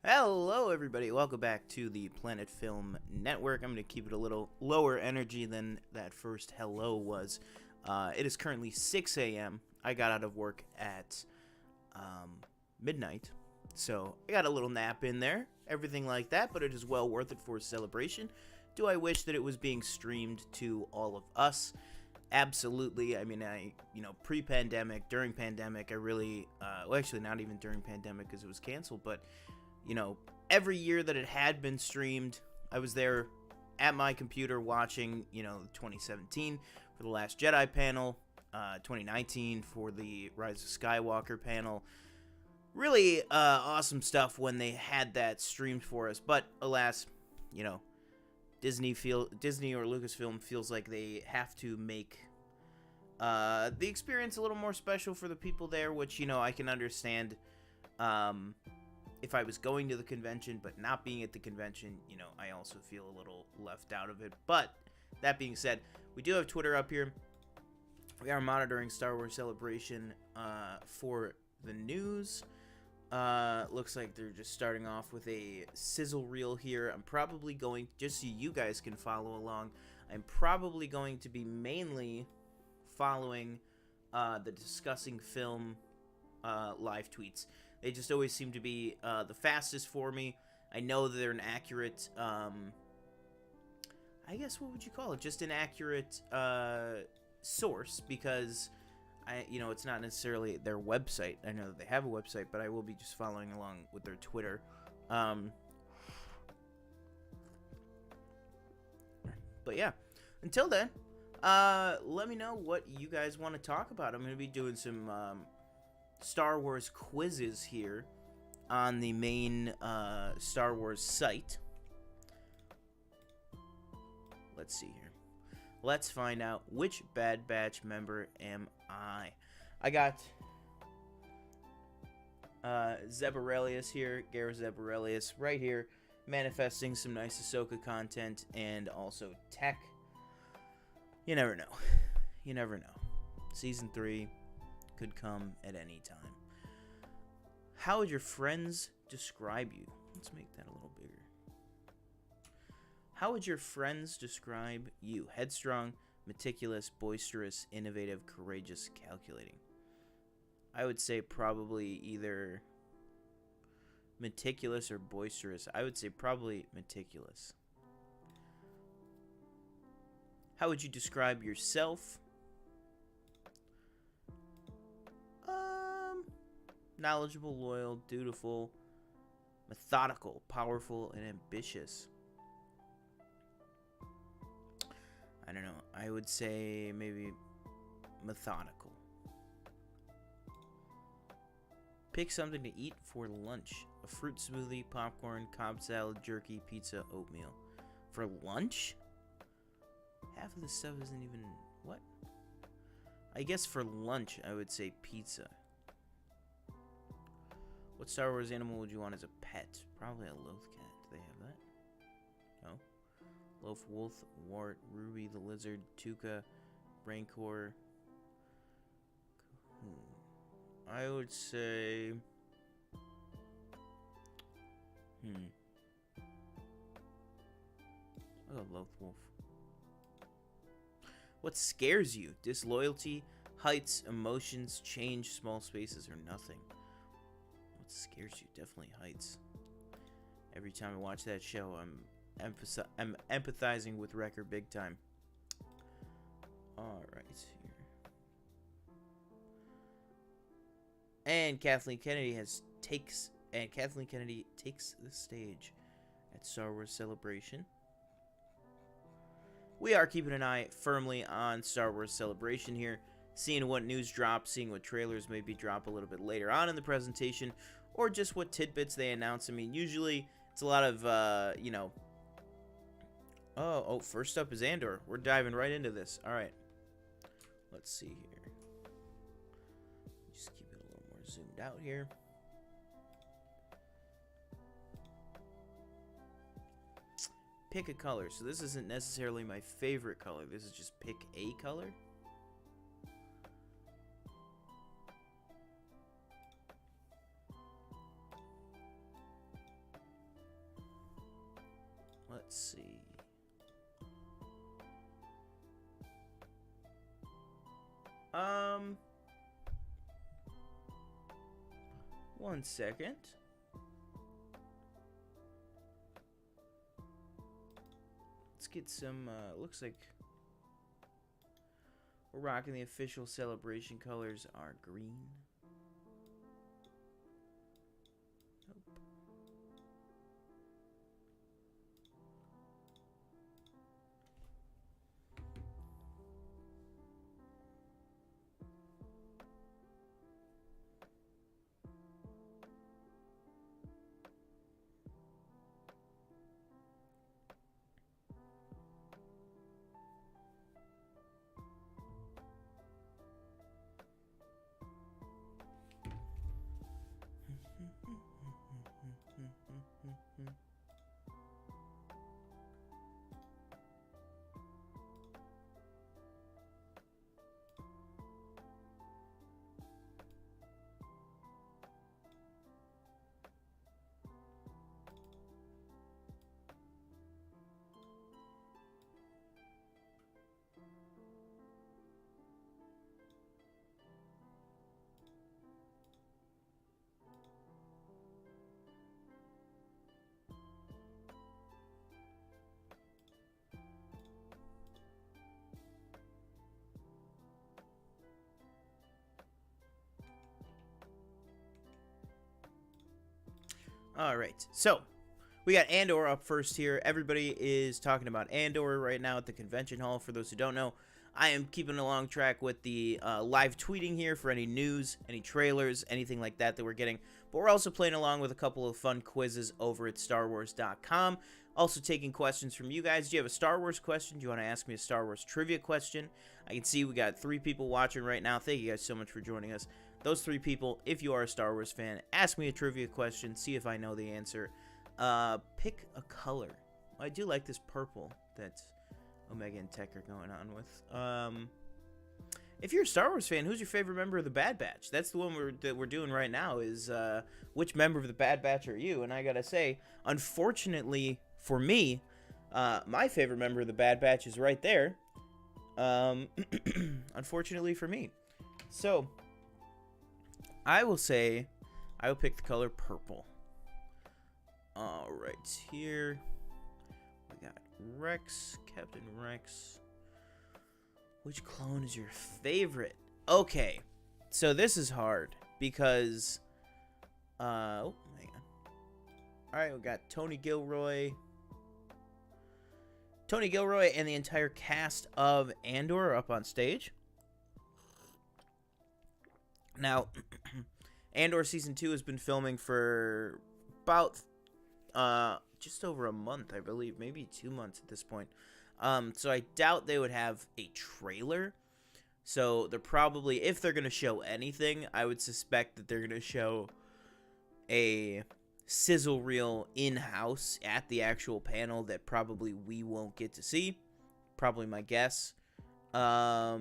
Hello, everybody. Welcome back to the Planet Film Network. I'm going to keep it a little lower energy than that first hello was. It is currently 6 a.m. I got out of work at midnight, so I got a little nap in there, everything like that, but it is well worth it for a celebration. Do I wish that it was being streamed to all of us? Absolutely. I mean, pre-pandemic, during pandemic, I really, well, actually not even during pandemic because it was canceled, but every year that it had been streamed, I was there at my computer watching, 2017 for the Last Jedi panel, 2019 for the Rise of Skywalker panel. Really awesome stuff when they had that streamed for us. But alas, Disney or Lucasfilm feels like they have to make the experience a little more special for the people there, which, I can understand. If I was going to the convention but not being at the convention, I also feel a little left out of it. But that being said, we do have Twitter up here. We are monitoring Star Wars Celebration for the news. Looks like they're just starting off with a sizzle reel here. I'm probably going, just so you guys can follow along, I'm probably going to be mainly following the discussing film live tweets. They just always seem to be the fastest for me. I know that they're an accurate, I guess, what would you call it? Just an accurate source, because it's not necessarily their website. I know that they have a website, but I will be just following along with their Twitter. But yeah, until then, let me know what you guys want to talk about. I'm going to be doing some Star Wars quizzes here on the main Star Wars site. Let's see here. Let's find out which Bad Batch member am I. I got Zebarelius here, Gareth Zebarelius right here, manifesting some nice Ahsoka content and also tech. You never know. You never know. Season 3 could come at any time. How would your friends describe you? Let's make that a little bigger. How would your friends describe you? Headstrong, meticulous, boisterous, innovative, courageous, calculating. I would say probably either meticulous or boisterous. I would say probably meticulous. How would you describe yourself? Knowledgeable, loyal, dutiful, methodical, powerful, and ambitious. I don't know. I would say maybe methodical. Pick something to eat for lunch. A fruit smoothie, popcorn, Cobb salad, jerky, pizza, oatmeal. For lunch? Half of the stuff isn't even... What? I guess for lunch, I would say pizza. What Star Wars animal would you want as a pet? Probably a loath cat. Do they have that? No. Loaf, wolf, wart, ruby, the lizard, tuca, rancor. I would say... I'll go loaf, wolf. What scares you? Disloyalty, heights, emotions, change, small spaces, or nothing. What scares you? Definitely heights. Every time I watch that show, I'm empathizing with Wrecker big time. Alright, here. And Kathleen Kennedy takes the stage at Star Wars Celebration. We are keeping an eye firmly on Star Wars Celebration here, seeing what news drops, seeing what trailers maybe drop a little bit later on in the presentation, or just what tidbits they announce. I mean, usually it's a lot of, Oh, first up is Andor. We're diving right into this. All right. Let's see here. Just keep it a little more zoomed out here. Pick a color. So this isn't necessarily my favorite color. This is just pick a color. Let's see. One second. Let's get some, looks like we're rocking the official celebration colors are green. All right, so we got Andor up first here. Everybody is talking about Andor right now at the convention hall. For those who don't know, I am keeping along track with the live tweeting here for any news, any trailers, anything like that we're getting. But we're also playing along with a couple of fun quizzes over at StarWars.com. Also taking questions from you guys. Do you have a Star Wars question? Do you want to ask me a Star Wars trivia question? I can see we got 3 people watching right now. Thank you guys so much for joining us. Those 3 people, if you are a Star Wars fan, ask me a trivia question, see if I know the answer. Pick a color. I do like this purple that Omega and Tech are going on with. If you're a Star Wars fan, who's your favorite member of the Bad Batch? That's the one that we're doing right now, is which member of the Bad Batch are you? And I gotta say, unfortunately for me, my favorite member of the Bad Batch is right there. Unfortunately for me. So I will say I will pick the color purple. All right, here we got Rex, Captain Rex. Which clone is your favorite? Okay, so this is hard because, oh, hang on. All right, we got Tony Gilroy. Tony Gilroy and the entire cast of Andor are up on stage. Now, Andor Season 2 has been filming for about just over a month, I believe. Maybe 2 months at this point. So I doubt they would have a trailer. So they're probably, if they're going to show anything, I would suspect that they're going to show a sizzle reel in-house at the actual panel that probably we won't get to see. Probably my guess. But,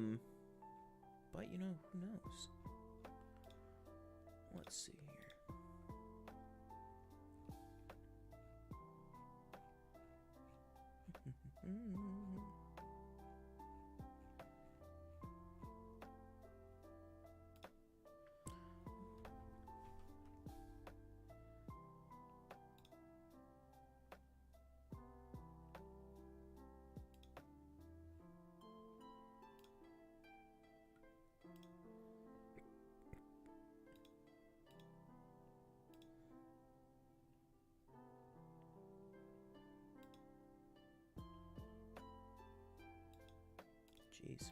you know, who knows? Let's see here. Jeez.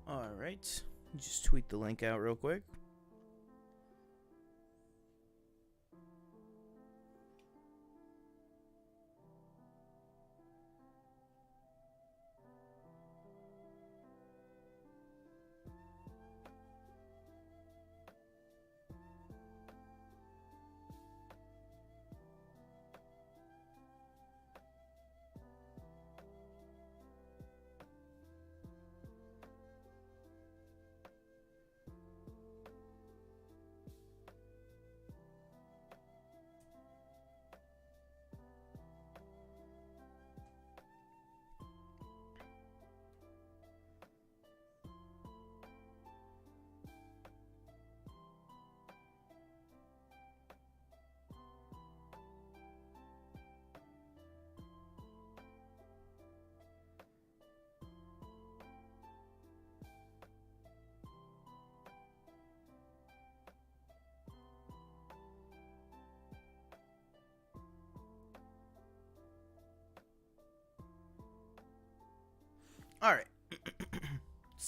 All right. Just tweet the link out real quick.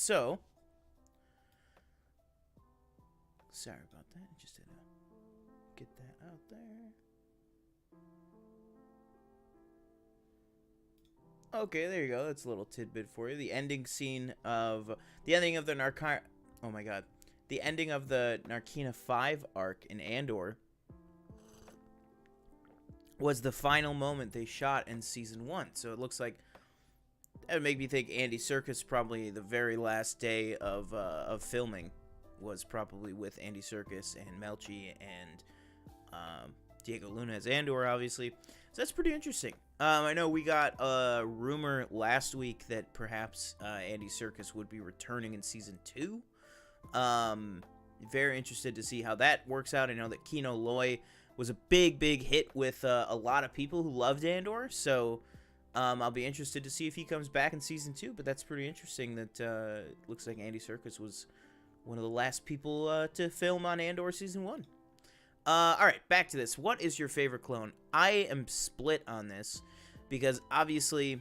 So, sorry about that. Just had to get that out there. Okay, there you go. That's a little tidbit for you. The ending of the Oh my god. The ending of the Narkina 5 arc in Andor was the final moment they shot in season 1. So it looks like that would make me think Andy Serkis probably the very last day of filming was probably with Andy Serkis and Melchi and Diego Luna as Andor, obviously. So that's pretty interesting. I know we got a rumor last week that perhaps Andy Serkis would be returning in season 2. Very interested to see how that works out. I know that Kino Loy was a big hit with a lot of people who loved Andor, so I'll be interested to see if he comes back in season 2. But that's pretty interesting that looks like Andy Serkis was one of the last people to film on Andor season 1. Alright, back to this. What is your favorite clone? I am split on this because obviously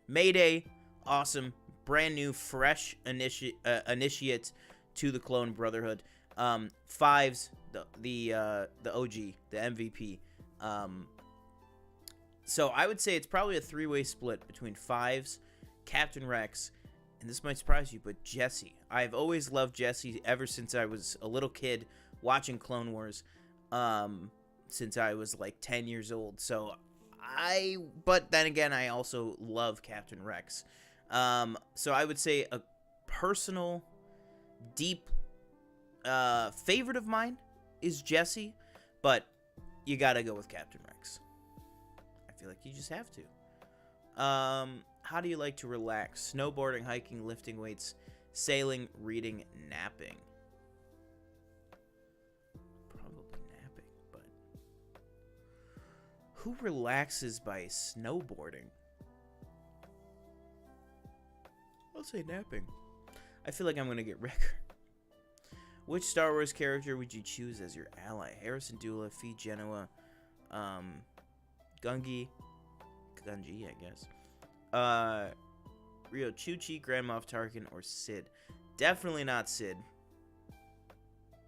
Mayday, awesome, brand new, fresh initiate to the Clone Brotherhood. Fives, the OG, the MVP. So I would say it's probably a 3-way split between Fives, Captain Rex, and this might surprise you, but Jesse. I've always loved Jesse ever since I was a little kid watching Clone Wars, since I was like 10 years old. But then again, I also love Captain Rex. So I would say a personal, deep favorite of mine is Jesse, but you gotta go with Captain Rex. I feel like you just have to. How do you like to relax? Snowboarding, hiking, lifting weights, sailing, reading, napping. Probably napping, but who relaxes by snowboarding? I'll say napping. I feel like I'm gonna get wrecked. Which Star Wars character would you choose as your ally? Harrison Dula, Fee Genoa, Gungi, I guess. Rio Chuchi, Grand Moff Tarkin, or Sid? Definitely not Sid.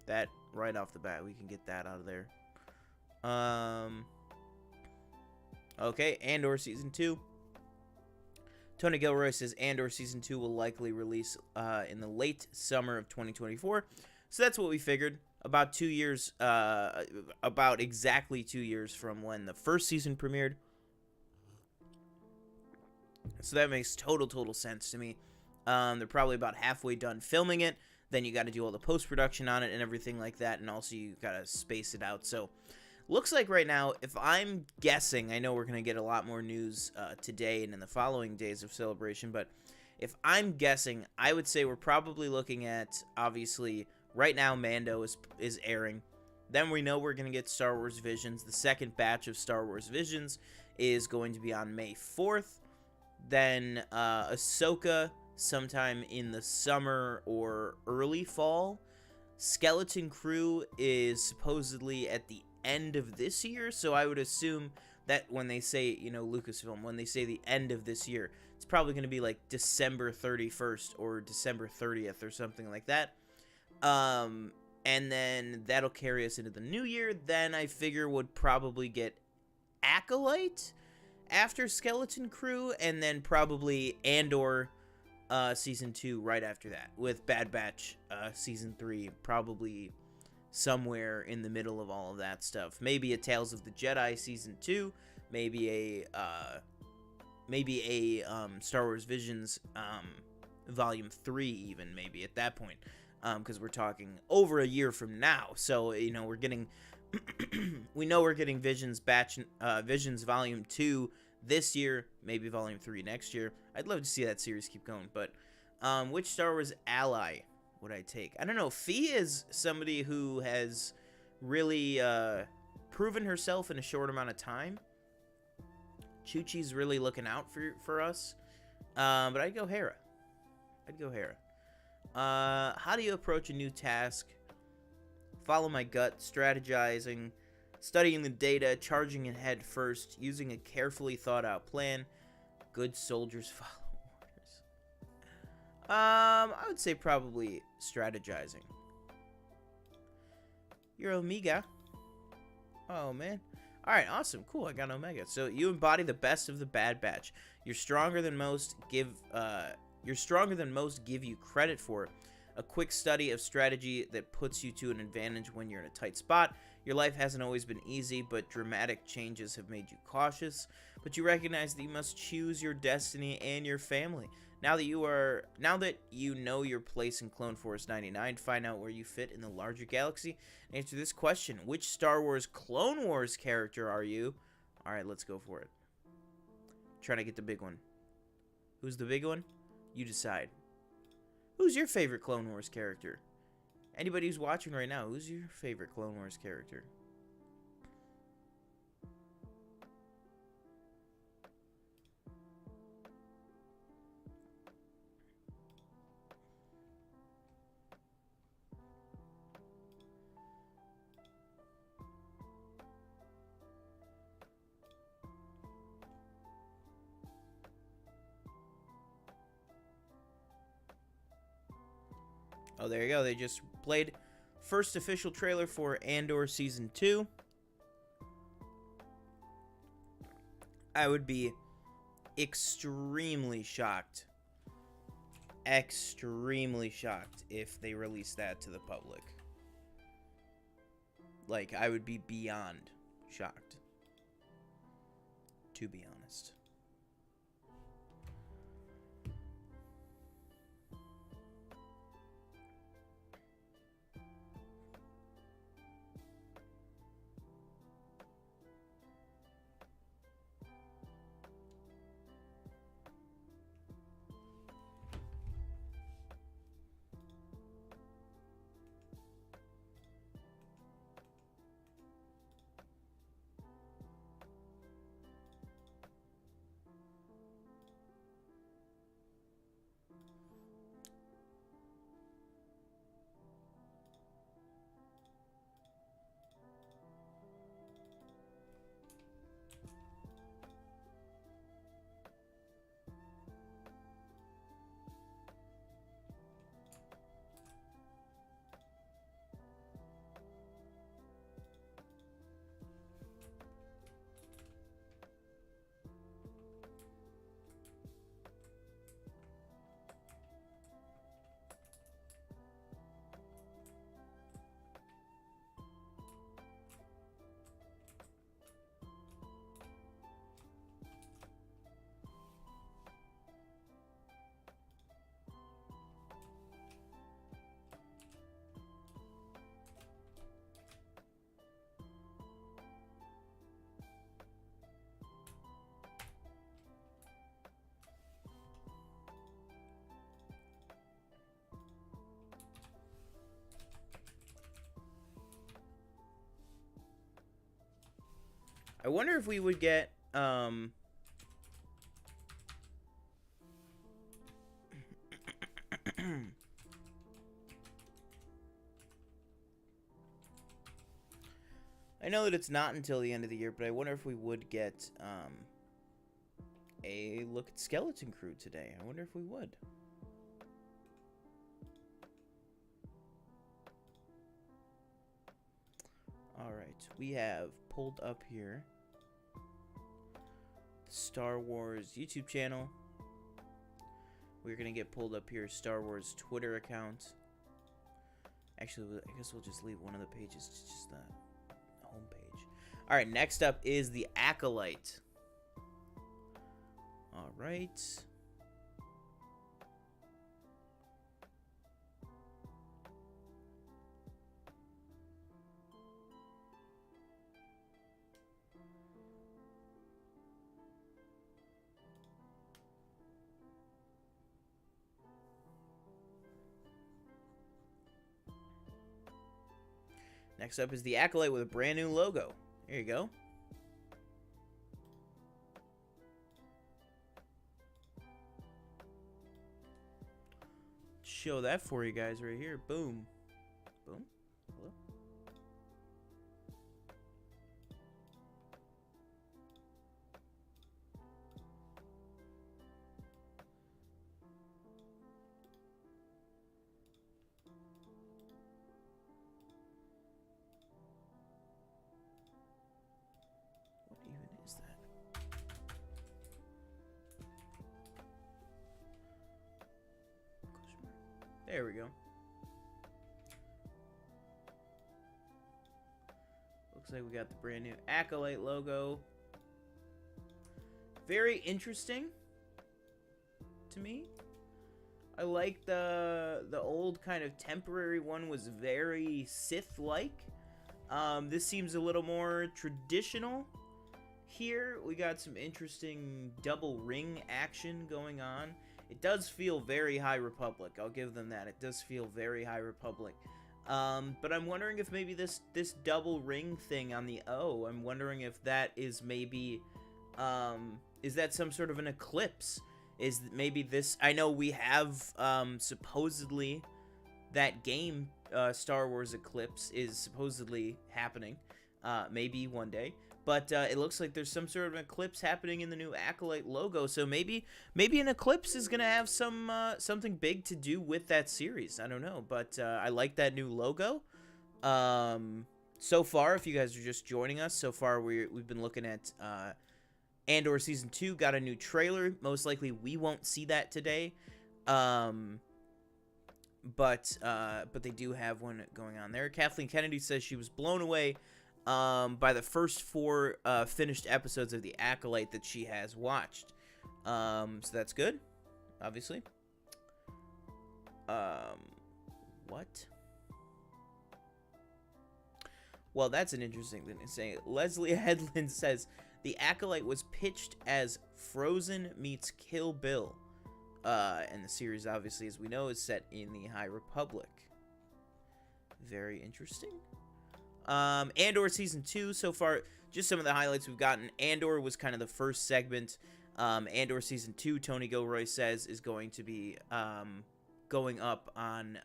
That right off the bat, we can get that out of there. Okay, Andor Season 2. Tony Gilroy says Andor Season 2 will likely release in the late summer of 2024. So that's what we figured. About 2 years, about exactly 2 years from when the first season premiered. So that makes total sense to me. They're probably about halfway done filming it. Then you got to do all the post-production on it and everything like that. And also you got to space it out. So looks like right now, if I'm guessing, I know we're going to get a lot more news today and in the following days of Celebration. But if I'm guessing, I would say we're probably looking at, obviously, right now Mando is airing. Then we know we're going to get Star Wars Visions. The second batch of Star Wars Visions is going to be on May 4th. Then Ahsoka sometime in the summer or early fall. Skeleton Crew is supposedly at the end of this year, so I would assume that when they say, Lucasfilm, when they say the end of this year, it's probably going to be like December 31st or December 30th or something like that. And then that'll carry us into the new year. Then I figure would probably get Acolyte after Skeleton Crew, and then probably Andor Season 2 right after that, with Bad Batch Season 3 probably somewhere in the middle of all of that stuff. Maybe a Tales of the Jedi Season 2, maybe a Star Wars Visions Volume 3 even, maybe at that point, because we're talking over a year from now. So, we're getting we know we're getting Visions Volume 2 this year, maybe Volume 3 next year. I'd love to see that series keep going, but which Star Wars ally would I take? I don't know. Fee is somebody who has really proven herself in a short amount of time. Chuchi's really looking out for us. But I'd go Hera. How do you approach a new task? Follow my gut, strategizing, studying the data, charging ahead first, using a carefully thought out plan. Good soldiers follow I would say probably strategizing. You're Omega. Oh, man. Alright, awesome. Cool, I got Omega. So you embody the best of the Bad Batch. You're stronger than most give you credit for. A quick study of strategy that puts you to an advantage when you're in a tight spot. Your life hasn't always been easy, but dramatic changes have made you cautious. But you recognize that you must choose your destiny and your family. Now that you know your place in Clone Force 99, find out where you fit in the larger galaxy. And answer this question: which Star Wars Clone Wars character are you? All right, let's go for it. Trying to get the big one. Who's the big one? You decide. Who's your favorite Clone Wars character? Anybody who's watching right now, who's your favorite Clone Wars character? Oh, there you go. They just played first official trailer for Andor Season 2. I would be extremely shocked if they released that to the public. Like, I would be beyond shocked, to be honest. I wonder if we would get, I know that it's not until the end of the year, but I wonder if we would get, a look at Skeleton Crew today. I wonder if we would. Alright, we have pulled up here the Star Wars YouTube channel. We're going to get pulled up here Star Wars Twitter account. Actually, I guess we'll just leave one of the pages to just the home page. Alright, next up is the Acolyte. Alright. Next up is the Acolyte with a brand new logo. There you go. Show that for you guys right here. Boom. Boom. Hello. There we go. Looks like we got the brand new Acolyte logo. Very interesting to me. I like the old kind of temporary one was very Sith-like. This seems a little more traditional. Here we got some interesting double ring action going on. It does feel very High Republic. I'll give them that. It does feel very High Republic. But I'm wondering if maybe this double ring thing on the O, I'm wondering if that is maybe, is that some sort of an eclipse? Is maybe this, I know we have, supposedly, that game, Star Wars Eclipse, is supposedly happening, maybe one day. But it looks like there's some sort of an eclipse happening in the new Acolyte logo, so maybe an eclipse is gonna have some something big to do with that series. I don't know, but I like that new logo. So far, if you guys are just joining us, so far we've been looking at Andor Season 2, got a new trailer. Most likely we won't see that today. But they do have one going on there. Kathleen Kennedy says she was blown away by the first 4 finished episodes of The Acolyte that she has watched. So that's good, obviously. What? Well, that's an interesting thing to say. Leslie Headland says, The Acolyte was pitched as Frozen meets Kill Bill. And the series, obviously, as we know, is set in the High Republic. Very interesting. Andor Season 2, so far, just some of the highlights we've gotten. Andor was kind of the first segment. Andor Season 2, Tony Gilroy says, is going to be going up on...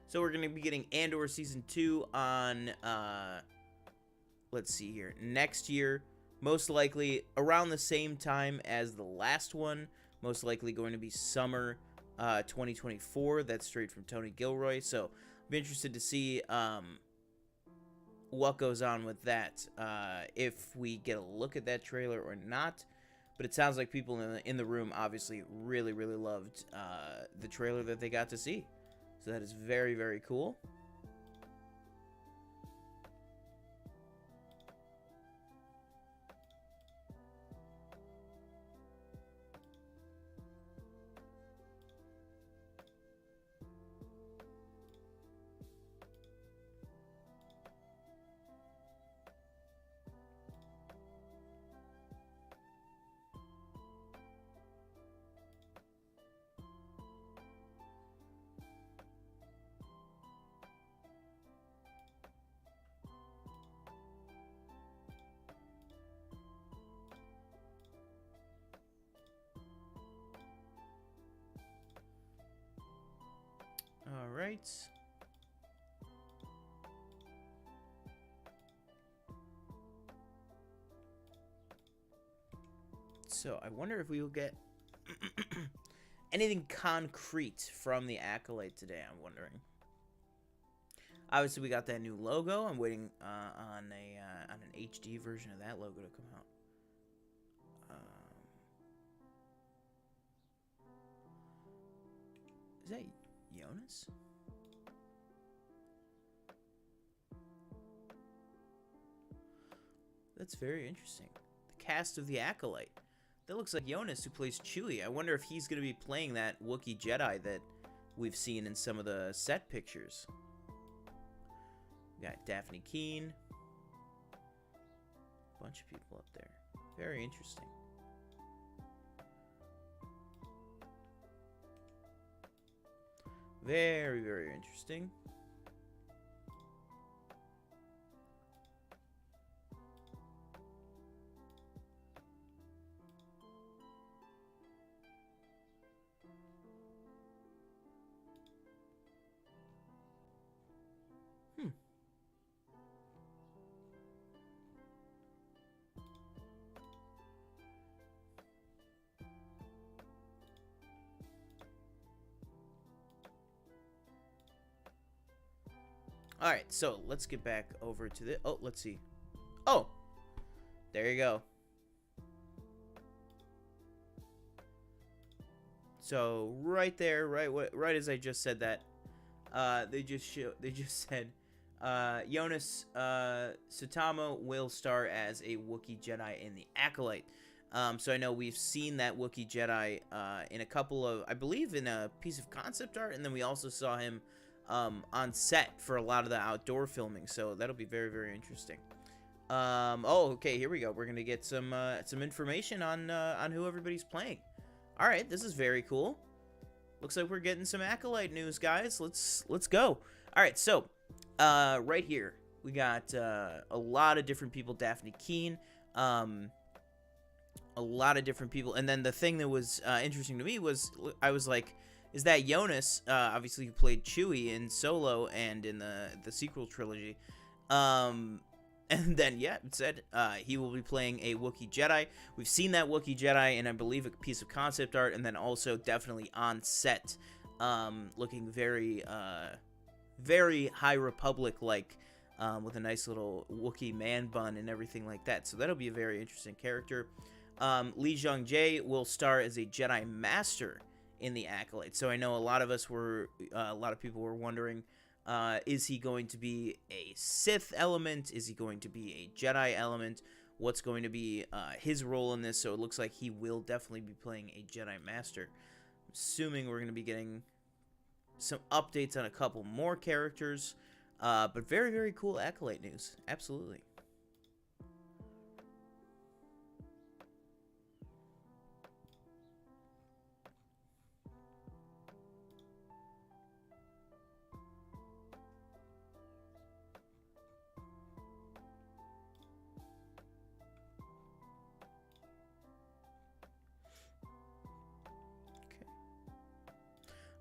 So we're going to be getting Andor Season 2 on, let's see here, next year. Most likely around the same time as the last one. Most likely going to be summer 2024. That's straight from Tony Gilroy. So I'm interested to see what goes on with that. If we get a look at that trailer or not. But it sounds like people in the room obviously really, really loved the trailer that they got to see. So that is very, very cool. All right. So I wonder if we will get anything concrete from the Acolyte today. I'm wondering. Obviously, we got that new logo. I'm waiting on an HD version of that logo to come out. Is that Jonas? That's very interesting. The cast of the Acolyte. That looks like Jonas, who plays Chewie. I wonder if he's going to be playing that Wookiee Jedi that we've seen in some of the set pictures. We got Daphne Keane. Bunch of people up there. Very interesting. Very, very interesting. All right, so let's get back over to the. Oh, let's see. Oh, there you go. So right there, right as I just said that, they just said, Jonas Suotamo will star as a Wookiee Jedi in The Acolyte. So I know we've seen that Wookiee Jedi in a couple of, I believe, in a piece of concept art, and then we also saw him on set for a lot of the outdoor filming. So that'll be very, very interesting. Oh, okay, here we go. We're gonna get some information on who everybody's playing. All right, this is very cool. Looks like we're getting some Acolyte news, guys. Let's go. All right, so right here we got a lot of different people. Daphne Keene, a lot of different people. And then the thing that was interesting to me was I was like, is that Jonas? Obviously, who played Chewie in Solo and in the sequel trilogy. And then, yeah, it said he will be playing a Wookiee Jedi. We've seen that Wookiee Jedi in, I believe, a piece of concept art, and then also definitely on set, looking very, very High Republic-like, with a nice little Wookiee man bun and everything like that. So that'll be a very interesting character. Lee Jung-jae will star as a Jedi Master in The Acolyte. So I know a lot of people were wondering, is he going to be a Sith element? Is he going to be a Jedi element? What's going to be his role in this? So it looks like he will definitely be playing a Jedi Master. I'm assuming we're going to be getting some updates on a couple more characters. But very, very cool Acolyte news. Absolutely.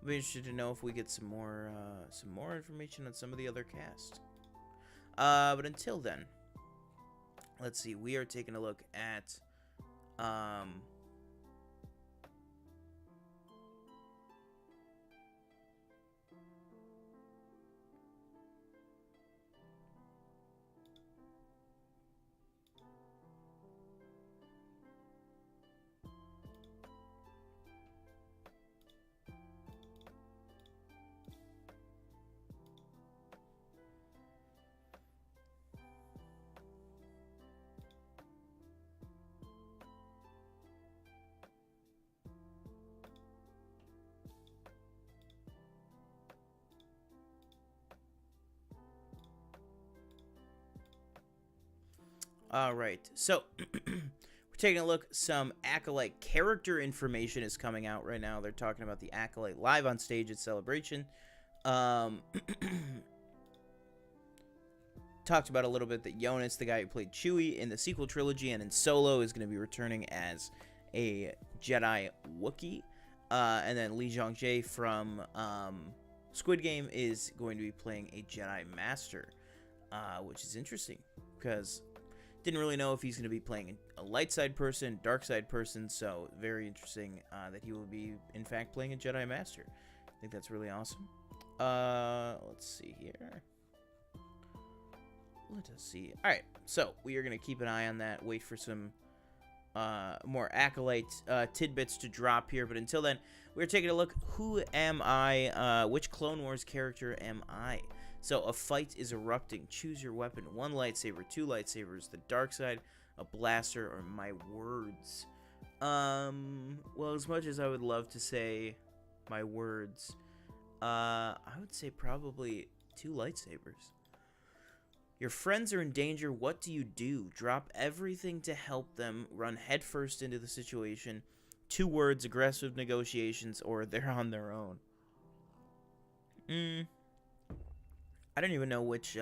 I'll be interested to know if we get some more information on some of the other cast. But until then, let's see. We are taking a look at all right, so we're taking a look. Some Acolyte character information is coming out right now. They're talking about the Acolyte live on stage at Celebration. Talked about a little bit that Jonas, the guy who played Chewie in the sequel trilogy and in Solo, is going to be returning as a Jedi Wookiee. And then Lee Jung-jae from Squid Game is going to be playing a Jedi Master, which is interesting because didn't really know if he's going to be playing a light side person, dark side person, so very interesting that he will be, in fact, playing a Jedi Master. I think that's really awesome. Let's see here. Let us see. All right, so we are going to keep an eye on that, wait for some more Acolyte tidbits to drop here, but until then, we're taking a look. Who am I? Which Clone Wars character am I? So, a fight is erupting. Choose your weapon. 1 lightsaber, 2 lightsabers, the dark side, a blaster, or my words. Well, as much as I would love to say my words, I would say probably 2 lightsabers. Your friends are in danger. What do you do? Drop everything to help them. Run headfirst into the situation. 2 words, aggressive negotiations, or they're on their own. I don't even know which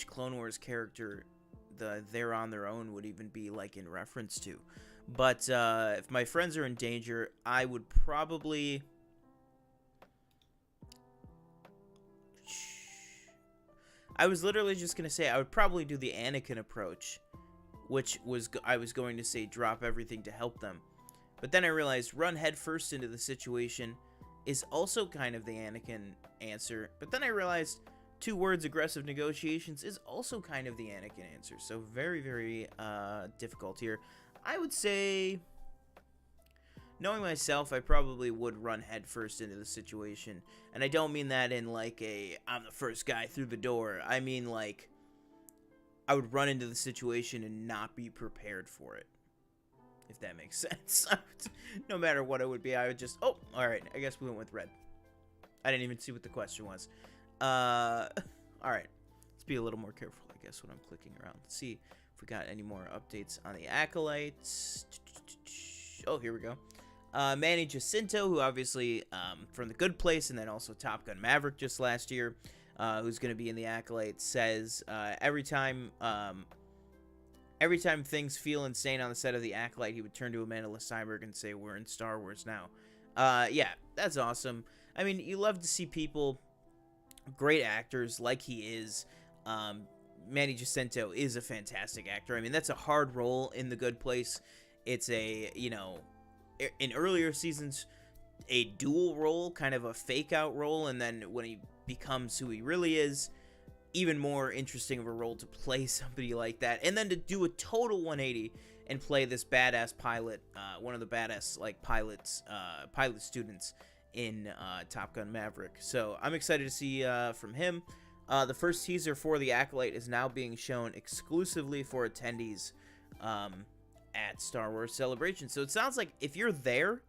Clone Wars character the they're on their own would even be like in reference to. But if my friends are in danger, I would probably... I was literally just going to say I would probably do the Anakin approach, which was I was going to say drop everything to help them. But then I realized run headfirst into the situation is also kind of the Anakin answer. But then I realized 2 words, aggressive negotiations, is also kind of the Anakin answer. So very, very difficult here. I would say, knowing myself, I probably would run headfirst into the situation. And I don't mean that in like I'm the first guy through the door. I mean like I would run into the situation and not be prepared for it. If that makes sense. No matter what it would be, I would just, oh, alright, I guess we went with red. I didn't even see what the question was. Alright. Let's be a little more careful, I guess, when I'm clicking around. Let's see if we got any more updates on the Acolytes. Oh, here we go. Manny Jacinto, who obviously from The Good Place and then also Top Gun Maverick just last year, who's going to be in the Acolytes, says every time things feel insane on the set of the Acolyte, he would turn to Amanda Steinberg and say, "We're in Star Wars now." Yeah, that's awesome. I mean, you love to see people, great actors like he is. Manny Jacinto is a fantastic actor. I mean, that's a hard role in The Good Place. It's a, you know, in earlier seasons, a dual role, kind of a fake out role, and then when he becomes who he really is, even more interesting of a role to play somebody like that, and then to do a total 180 and play this badass pilot, one of the badass like pilot students in Top Gun Maverick. So I'm excited to see from him. The first teaser for the Acolyte is now being shown exclusively for attendees at Star Wars Celebration. So it sounds like if you're there,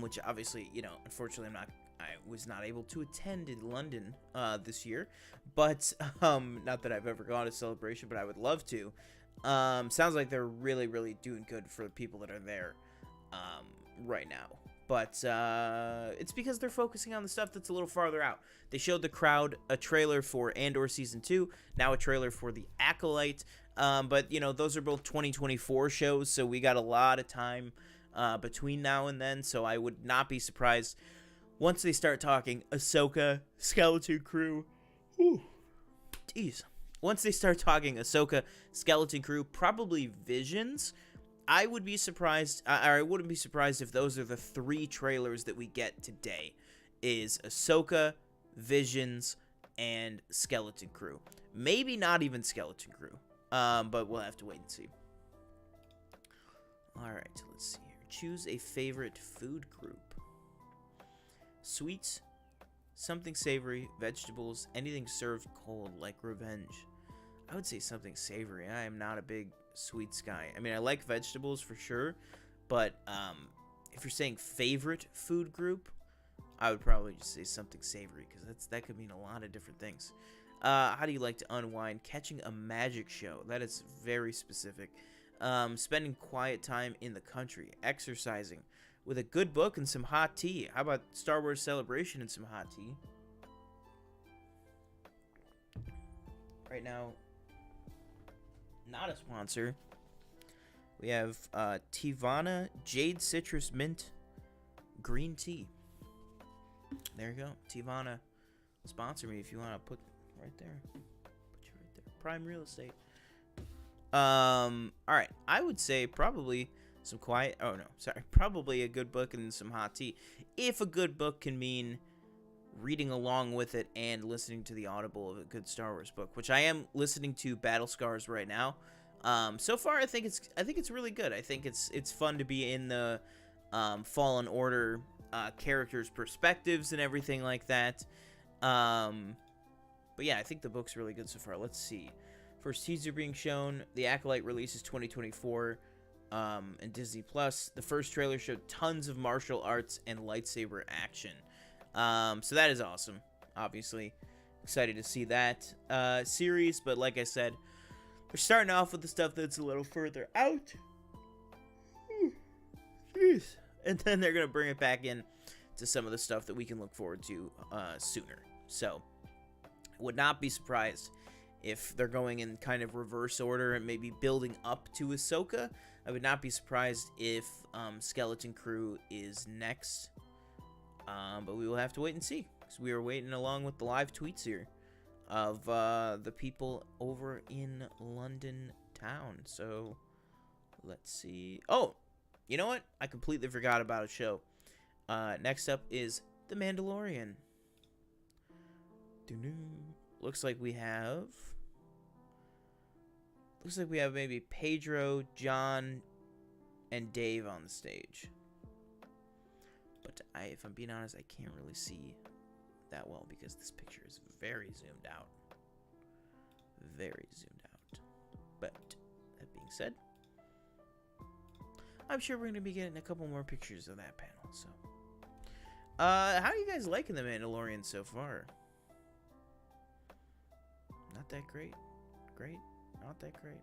which obviously, you know, unfortunately I was not able to attend in London this year, but not that I've ever gone to Celebration, but I would love to. Sounds like they're really, really doing good for the people that are there right now. But it's because they're focusing on the stuff that's a little farther out. They showed the crowd a trailer for Andor Season 2, now a trailer for The Acolyte. But, you know, those are both 2024 shows, so we got a lot of time between now and then. So I would not be surprised once they start talking Ahsoka, Skeleton Crew. Whew, jeez. Once they start talking Ahsoka, Skeleton Crew, probably Visions. I would be surprised, or I wouldn't be surprised if those are the 3 trailers that we get today, is Ahsoka, Visions, and Skeleton Crew. Maybe not even Skeleton Crew, but we'll have to wait and see. Alright, let's see here. Choose a favorite food group. Sweets, something savory, vegetables, anything served cold, like revenge. I would say something savory. I am not a big sweets guy. I mean, I like vegetables for sure, but if you're saying favorite food group, I would probably just say something savory, because that could mean a lot of different things. How do you like to unwind? Catching a magic show. That is very specific. Spending quiet time in the country. Exercising. With a good book and some hot tea. How about Star Wars Celebration and some hot tea? Right now, not a sponsor. We have Tivana Jade Citrus Mint Green Tea. There you go. Tivana, sponsor me if you want to put right there. Put you right there. Prime real estate. Alright. I would say probably some quiet. Oh, no. Sorry. Probably a good book and some hot tea. If a good book can mean reading along with it and listening to the audible of a good Star Wars book, which I am listening to Battle Scars right now. So far I think it's really good. I think it's fun to be in the Fallen Order characters' perspectives and everything like that. But yeah, I think the book's really good so far. Let's see. First teaser being shown. The Acolyte releases 2024 and Disney Plus. The first trailer showed tons of martial arts and lightsaber action. So that is awesome, obviously. Excited to see that series, but like I said, they're starting off with the stuff that's a little further out. Jeez. And then they're going to bring it back in to some of the stuff that we can look forward to sooner. So, would not be surprised if they're going in kind of reverse order and maybe building up to Ahsoka. I would not be surprised if Skeleton Crew is next. But we will have to wait and see, because we are waiting along with the live tweets here of the people over in London town. So let's see. Oh, you know what? I completely forgot about a show. Next up is The Mandalorian. looks like we have maybe Pedro, John, and Dave on the stage. But if I'm being honest, I can't really see that well because this picture is very zoomed out. Very zoomed out. But that being said, I'm sure we're going to be getting a couple more pictures of that panel. So, how are you guys liking The Mandalorian so far? Not that great. Great. Not that great.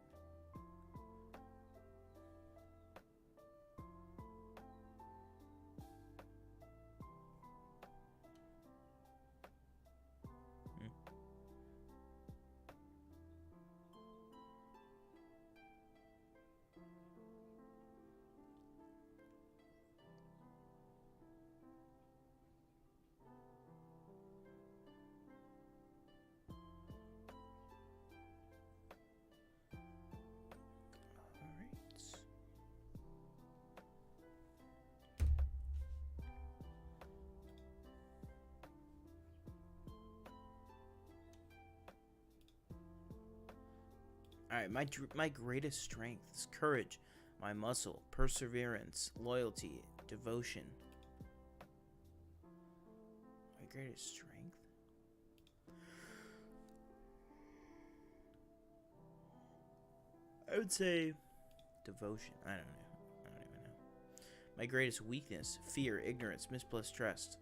Alright, my greatest strength is courage, my muscle, perseverance, loyalty, devotion. My greatest strength? I would say devotion. I don't know. I don't even know. My greatest weakness, fear, ignorance, misplaced trust.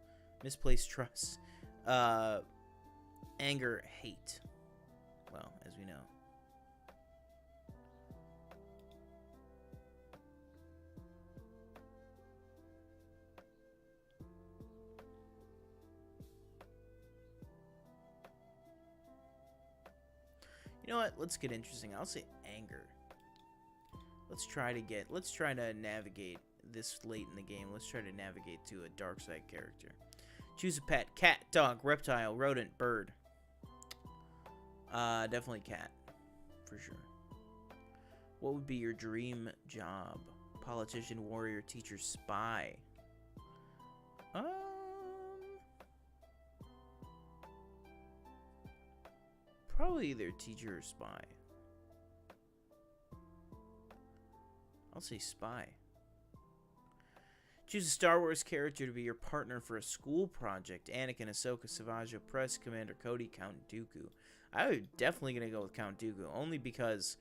Anger, hate. Well, as we know. You know what? Let's get interesting. I'll say anger. Let's try to navigate this late in the game. Let's try to navigate to a dark side character. Choose a pet. Cat, dog, reptile, rodent, bird. Definitely cat. For sure. What would be your dream job? Politician, warrior, teacher, spy. Probably either teacher or spy. I'll say spy. Choose a Star Wars character to be your partner for a school project. Anakin, Ahsoka, Savage Opress, Commander Cody, Count Dooku. I would definitely gonna go with Count Dooku, only because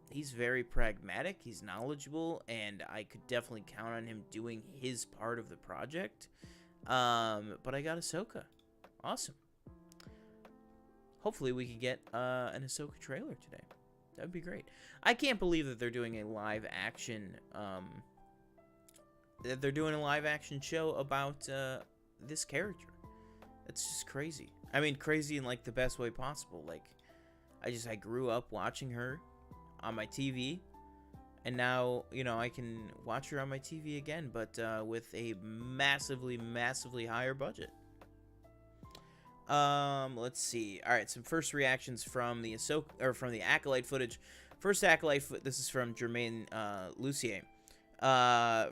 he's very pragmatic, he's knowledgeable, and I could definitely count on him doing his part of the project. But I got Ahsoka. Awesome. Hopefully we can get an Ahsoka trailer today. That would be great. I can't believe that they're doing a live action show about this character. That's just crazy. I mean, crazy in like the best way possible. Like, I grew up watching her on my TV, and now, you know, I can watch her on my TV again, but with a massively higher budget. Let's see. All right, some first reactions from the from the Acolyte footage. First Acolyte this is from Jermaine Lucier.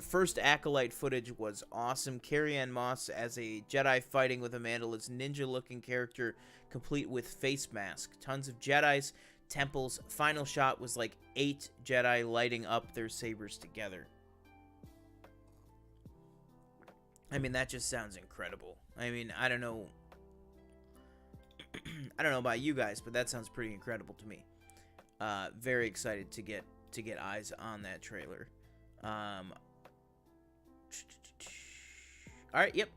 First Acolyte footage was awesome. Carrie-Anne Moss as a Jedi fighting with a Mandalorian's ninja-looking character, complete with face mask. Tons of Jedis, temples. Final shot was like 8 Jedi lighting up their sabers together. I mean, that just sounds incredible. I mean, I don't know. I don't know about you guys, but that sounds pretty incredible to me. Very excited to get eyes on that trailer. All right, yep,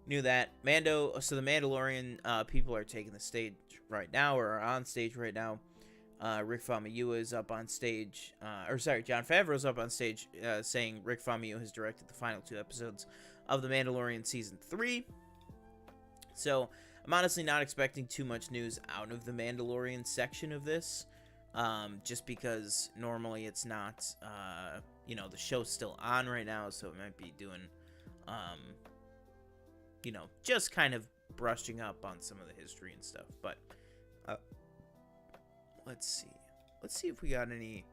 knew that. So the Mandalorian people are taking the stage right now, or are on stage right now. Rick Famuyiwa is up on stage, Jon Favreau's up on stage, saying Rick Famuyiwa has directed the final 2 episodes of The Mandalorian Season 3. So I'm honestly not expecting too much news out of the Mandalorian section of this, just because normally it's not, you know, the show's still on right now, so it might be doing, you know, just kind of brushing up on some of the history and stuff. But let's see if we got any,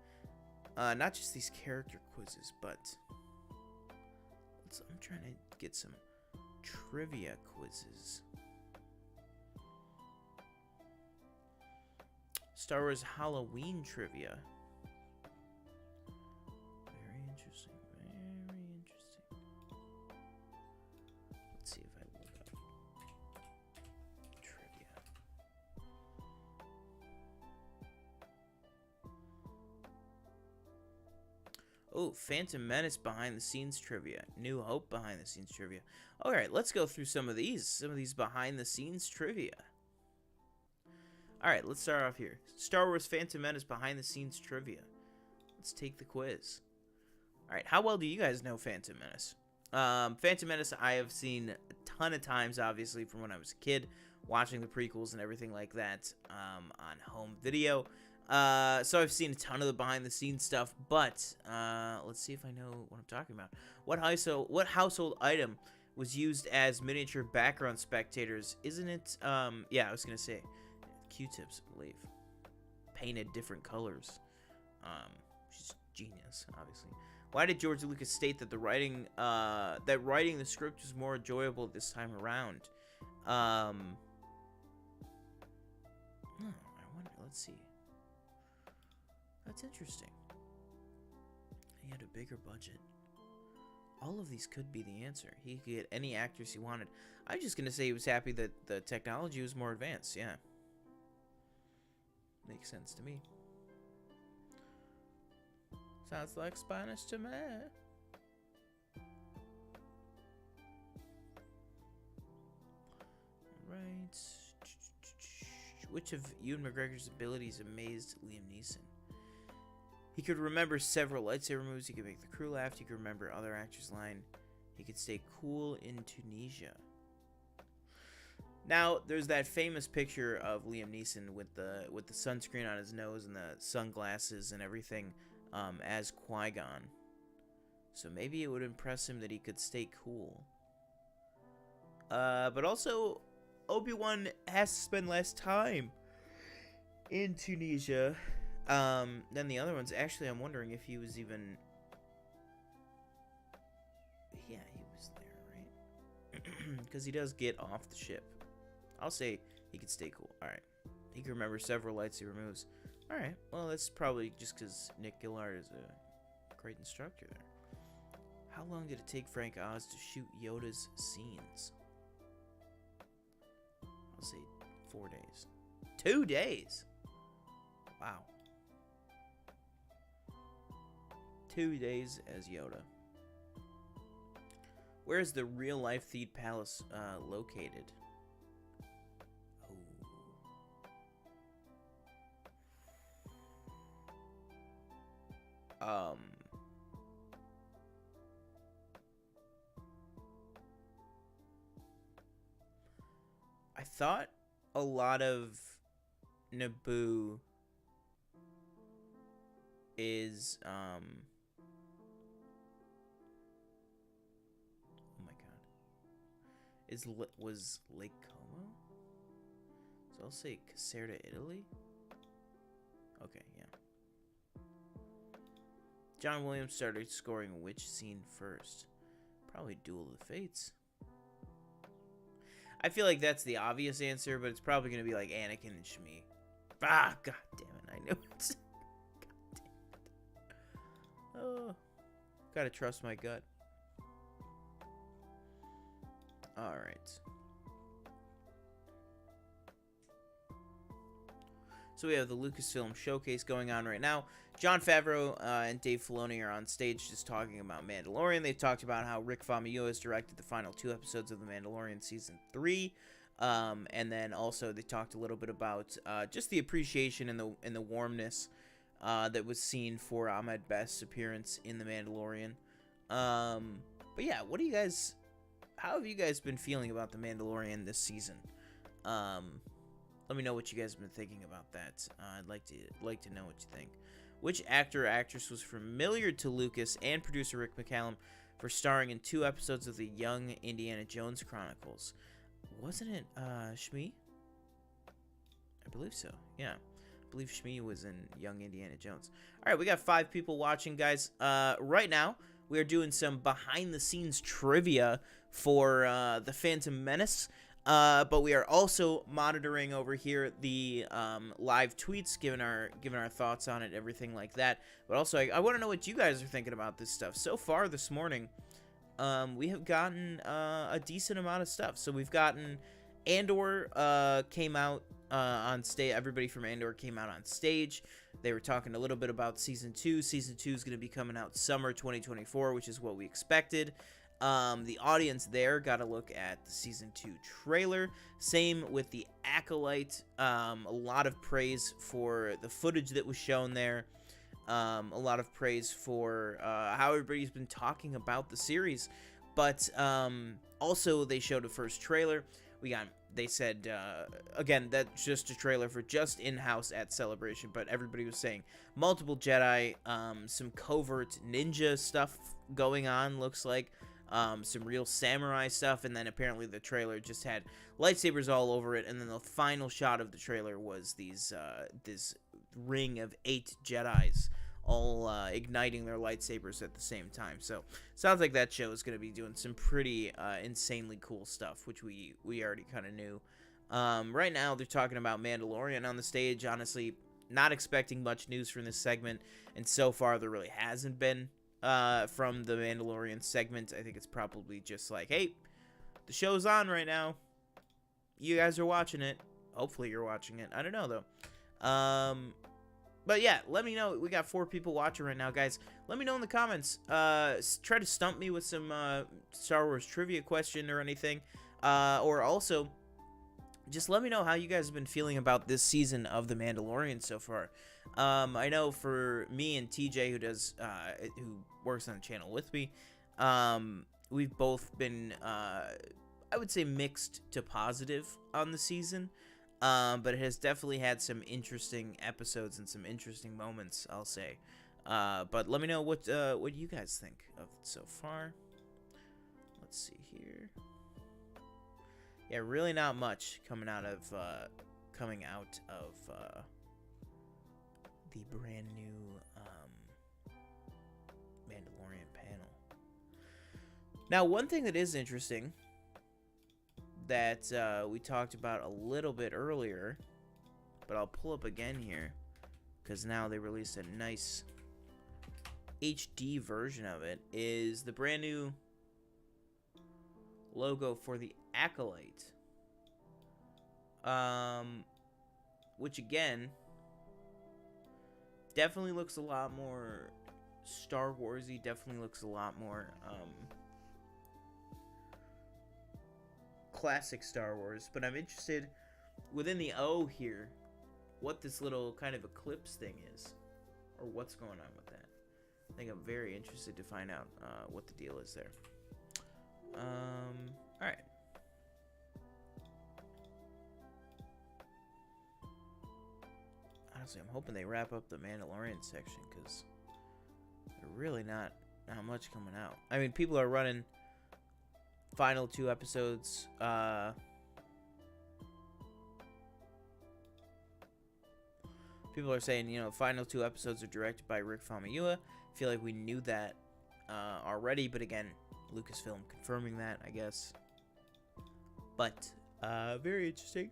not just these character quizzes, but I'm trying to get some trivia quizzes. Star Wars Halloween trivia. Very interesting. Very interesting. Let's see if I look up trivia. Oh, Phantom Menace behind the scenes trivia. New Hope behind the scenes trivia. All right, let's go through some of these behind the scenes trivia. All right, let's start off here. Star Wars Phantom Menace behind the scenes trivia. Let's take the quiz. All right, how well do you guys know Phantom Menace? Phantom Menace I have seen a ton of times, obviously, from when I was a kid, watching the prequels and everything like that on home video. So I've seen a ton of the behind the scenes stuff, but let's see if I know what I'm talking about. What household item was used as miniature background spectators? Isn't it, yeah, I was going to say Q-tips, I believe. Painted different colors. She's genius, obviously. Why did George Lucas state that writing the script was more enjoyable this time around? I wonder, let's see. That's interesting. He had a bigger budget. All of these could be the answer. He could get any actors he wanted. I'm just going to say he was happy that the technology was more advanced. Yeah. Makes sense to me. Sounds like Spanish to me. Alright. Which of Ewan McGregor's abilities amazed Liam Neeson? He could remember several lightsaber moves. He could make the crew laugh. He could remember other actors' line. He could stay cool in Tunisia. Now, there's that famous picture of Liam Neeson with the sunscreen on his nose and the sunglasses and everything as Qui-Gon. So maybe it would impress him that he could stay cool. But also, Obi-Wan has to spend less time in Tunisia than the other ones. Actually, I'm wondering if he was even... Yeah, he was there, right? Because he does get off the ship. I'll say he could stay cool. Alright. He can remember several lightsaber moves. Alright. Well, that's probably just because Nick Gillard is a great instructor there. How long did it take Frank Oz to shoot Yoda's scenes? I'll say 4 days. 2 days? Wow. 2 days as Yoda. Where is the real-life Theed Palace located? I thought a lot of Naboo is oh my god, was Lake Como? So I'll say Caserta, Italy. Okay, yeah. John Williams started scoring which scene first? Probably Duel of the Fates. I feel like that's the obvious answer, but it's probably going to be like Anakin and Shmi. Ah, god damn it, I knew it. God damn it. Oh, gotta trust my gut. Alright. So we have the Lucasfilm showcase going on right now. Jon Favreau and Dave Filoni are on stage just talking about Mandalorian. They've talked about how Rick Famuyiwa has directed the final 2 episodes of The Mandalorian Season 3. And then also they talked a little bit about just the appreciation and the warmness that was seen for Ahmed Best's appearance in The Mandalorian. But yeah, how have you guys been feeling about The Mandalorian this season? Let me know what you guys have been thinking about that. I'd like to know what you think. Which actor or actress was familiar to Lucas and producer Rick McCallum for starring in 2 episodes of the Young Indiana Jones Chronicles? Wasn't it Shmi? I believe so. Yeah, I believe Shmi was in Young Indiana Jones. All right, we got 5 people watching, guys. Right now, we are doing some behind-the-scenes trivia for The Phantom Menace. But we are also monitoring over here the live tweets, giving our thoughts on it, everything like that. But also, I want to know what you guys are thinking about this stuff. So far this morning, we have gotten a decent amount of stuff. So we've gotten Andor came out on stage. Everybody from Andor came out on stage. They were talking a little bit about Season 2. Season 2 is going to be coming out summer 2024, which is what we expected. The audience there got a look at the Season 2 trailer. Same with the Acolyte. A lot of praise for the footage that was shown there. A lot of praise for how everybody's been talking about the series. But also, they showed a first trailer. They said, again, that's just a trailer for just in-house at Celebration, but everybody was saying multiple Jedi, some covert ninja stuff going on, looks like, some real samurai stuff, and then apparently the trailer just had lightsabers all over it, and then the final shot of the trailer was this ring of 8 Jedis, all igniting their lightsabers at the same time. So sounds like that show is going to be doing some pretty insanely cool stuff, which we already kind of knew. Right now they're talking about Mandalorian on the stage. Honestly, not expecting much news from this segment, and so far there really hasn't been from the Mandalorian segment. I think it's probably just like, hey, the show's on right now, you guys are watching it. Hopefully you're watching it. I don't know though. But yeah, let me know. We got 4 people watching right now, guys. Let me know in the comments. Try to stump me with some Star Wars trivia question or anything. Or also, just let me know how you guys have been feeling about this season of The Mandalorian so far. I know for me and TJ, who works on the channel with me, we've both been, I would say, mixed to positive on the season. But it has definitely had some interesting episodes and some interesting moments, I'll say. But let me know what you guys think of it so far. Let's see here. Yeah, really not much coming out of the brand new Mandalorian panel. Now, one thing that is interesting that we talked about a little bit earlier, but I'll pull up again here because now they released a nice HD version of it, is the brand new logo for the Acolyte, which again definitely looks a lot more Star Warsy, definitely looks a lot more classic Star Wars, but I'm interested within the O here what this little kind of eclipse thing is, or what's going on with that. I think I'm very interested to find out what the deal is there. Alright. Honestly, I'm hoping they wrap up the Mandalorian section, because there's really not much coming out. I mean, people are running final 2 episodes. People are saying, final 2 episodes are directed by Rick Famuyiwa. I feel like we knew that already, but again, Lucasfilm confirming that, I guess. But very interesting.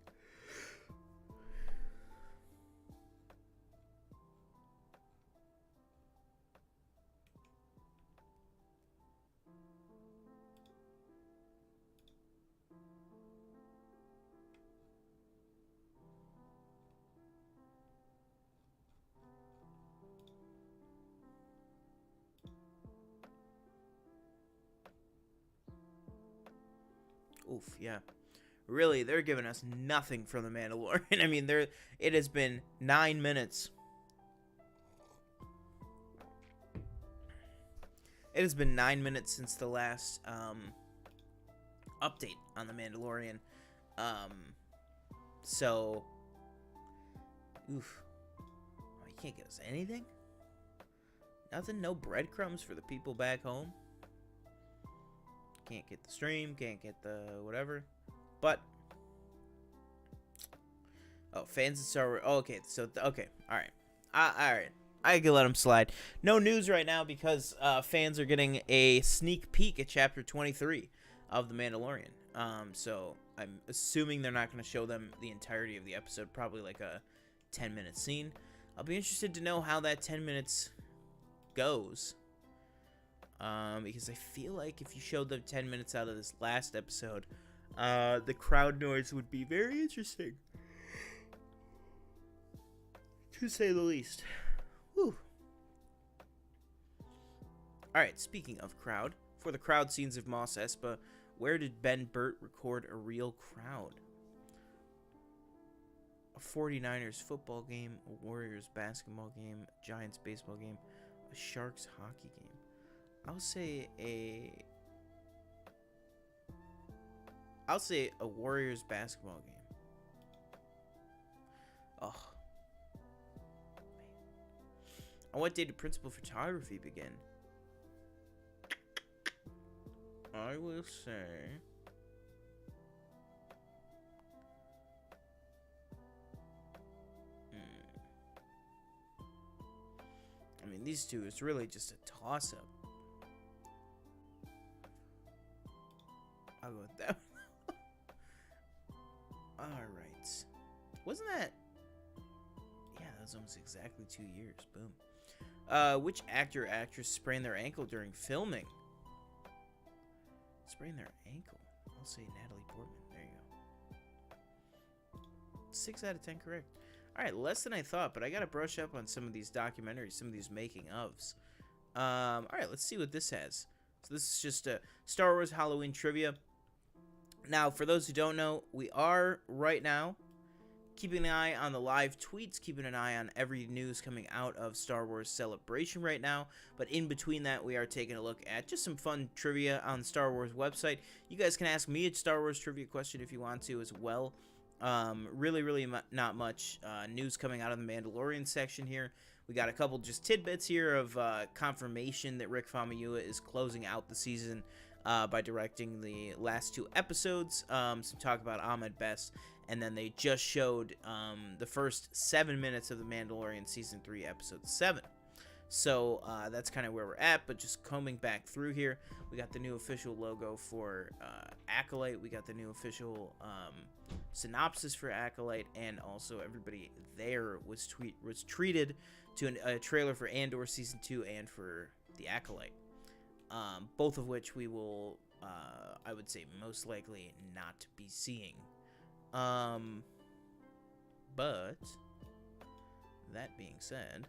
Oof, yeah. Really, they're giving us nothing from the Mandalorian. I mean, it has been 9 minutes. It has been 9 minutes since the last update on the Mandalorian. So, oof. Oh, you can't give us anything? Nothing? No breadcrumbs for the people back home? Can't get the stream, can't get the whatever. But, oh, fans of Star Wars. Oh, okay, so, okay, alright. Alright, I can let them slide. No news right now because fans are getting a sneak peek at Chapter 23 of The Mandalorian. So, I'm assuming they're not going to show them the entirety of the episode, probably like a 10-minute scene. I'll be interested to know how that 10 minutes goes. Because I feel like if you showed them 10 minutes out of this last episode, the crowd noise would be very interesting, to say the least. Whew. Alright, speaking of crowd, for the crowd scenes of Mos Espa, where did Ben Burt record a real crowd? A 49ers football game, a Warriors basketball game, a Giants baseball game, a Sharks hockey game. I'll say a Warriors basketball game. Oh. Man. On what day did principal photography begin? I will say I mean, these two is really just a toss-up. I'll go with that. Alright. Wasn't that... Yeah, that was almost exactly 2 years. Boom. Which actor or actress sprained their ankle during filming? Sprained their ankle? I'll say Natalie Portman. There you go. 6 out of 10 correct. Alright, less than I thought, but I gotta brush up on some of these documentaries, some of these making-ofs. Alright, let's see what this has. So this is just a Star Wars Halloween trivia. Now, for those who don't know, we are, right now, keeping an eye on the live tweets, keeping an eye on every news coming out of Star Wars Celebration right now. But in between that, we are taking a look at just some fun trivia on the Star Wars website. You guys can ask me a Star Wars trivia question if you want to as well. Really not much news coming out of the Mandalorian section here. We got a couple just tidbits here of confirmation that Rick Famuyiwa is closing out the season by directing the last 2 episodes. Some talk about Ahmed Best, and then they just showed the first 7 minutes of the Mandalorian Season 3, Episode 7. So that's kind of where we're at, but just combing back through here, we got the new official logo for Acolyte, we got the new official synopsis for Acolyte, and also everybody there was treated to a trailer for Andor Season 2 and for the Acolyte. Both of which we will, I would say, most likely not be seeing. But, that being said,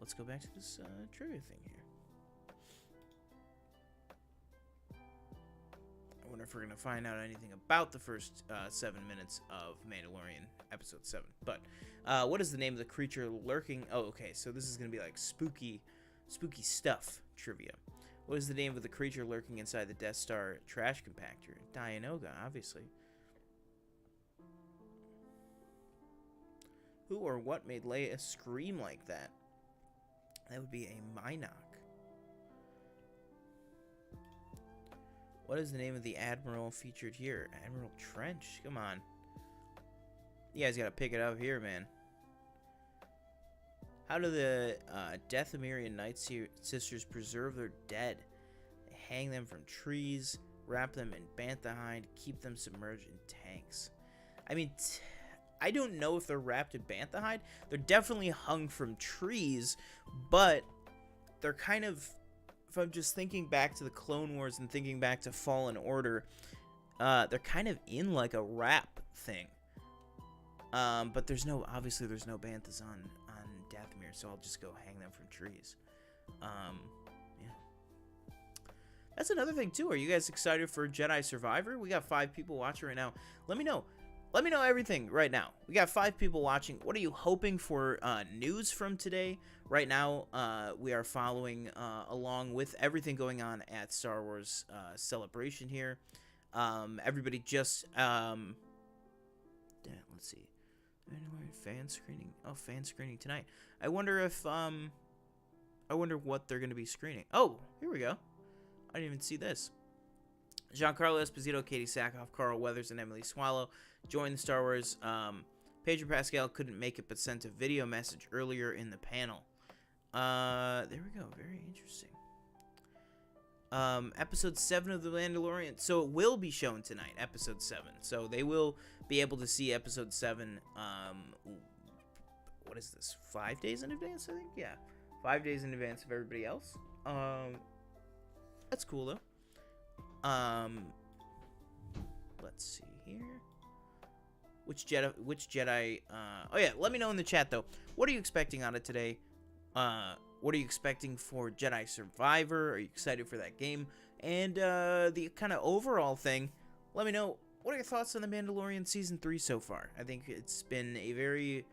let's go back to this trivia thing here. I wonder if we're going to find out anything about the first 7 minutes of Mandalorian Episode 7. But, what is the name of the creature lurking? Oh, okay, so this is going to be like spooky stuff trivia. What is the name of the creature lurking inside the Death Star trash compactor? Dianoga, obviously. Who or what made Leia scream like that? That would be a Mynock. What is the name of the Admiral featured here? Admiral Trench. Come on. You guys gotta pick it up here, man. How do the Dathomirian Night Sisters preserve their dead? They hang them from trees, wrap them in bantha hide, keep them submerged in tanks. I mean, I don't know if they're wrapped in bantha hide. They're definitely hung from trees, but they're kind of, if I'm just thinking back to the Clone Wars and thinking back to Fallen Order, they're kind of in like a wrap thing. But obviously there's no banthas on Dathomir, so I'll just go hang them from trees. Yeah. That's another thing too. Are you guys excited for Jedi Survivor? We got 5 people watching right now. Let me know. Let me know everything right now. We got 5 people watching. What are you hoping for news from today? Right now, we are following along with everything going on at Star Wars Celebration here. Everybody just let's see. Fan screening. Oh, fan screening tonight. I wonder what they're going to be screening. Oh, here we go. I didn't even see this. Giancarlo Esposito, Katie Sackhoff, Carl Weathers, and Emily Swallow joined the Star Wars. Pedro Pascal couldn't make it but sent a video message earlier in the panel. There we go. Very interesting. episode 7 of The Mandalorian. So it will be shown tonight, episode 7. So they will be able to see episode 7, what is this, 5 days in advance, I think? Yeah, 5 days in advance of everybody else. That's cool, though. Let's see here. Which Jedi, oh yeah, let me know in the chat, though. What are you expecting out of today? What are you expecting for Jedi Survivor? Are you excited for that game? And the kind of overall thing, let me know, what are your thoughts on The Mandalorian Season 3 so far? I think it's been a very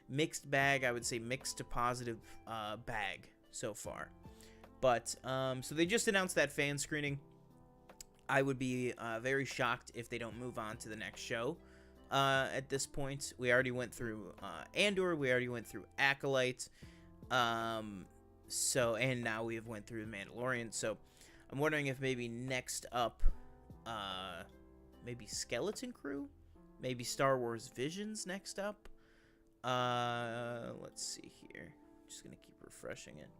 mixed bag. I would say mixed to positive bag so far. But, so they just announced that fan screening. I would be very shocked if they don't move on to the next show. At this point, we already went through Andor, we already went through Acolyte, so, and now we have went through The Mandalorian, so I'm wondering if maybe next up, maybe Skeleton Crew, maybe Star Wars Visions next up. Let's see here, just gonna keep refreshing it,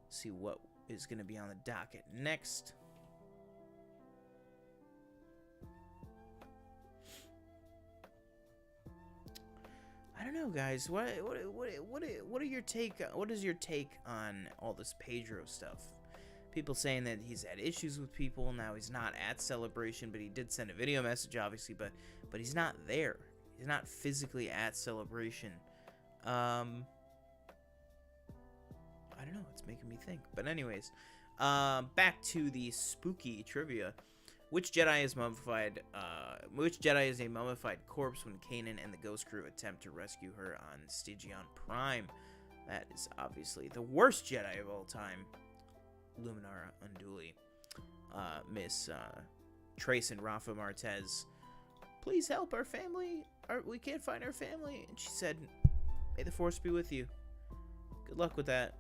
see what is gonna be on the docket next. I don't know, guys. What are your take? What is your take on all this Pedro stuff? People saying that he's had issues with people. Now he's not at Celebration, but he did send a video message, obviously. But he's not there. He's not physically at Celebration. I don't know. It's making me think. But anyways, back to the spooky trivia. Which Jedi is mummified? Which Jedi is a mummified corpse when Kanan and the Ghost Crew attempt to rescue her on Stygian Prime? That is obviously the worst Jedi of all time, Luminara Unduli. Miss Trace and Rafa Martez, please help our family. We can't find our family. And she said, "May the Force be with you." Good luck with that.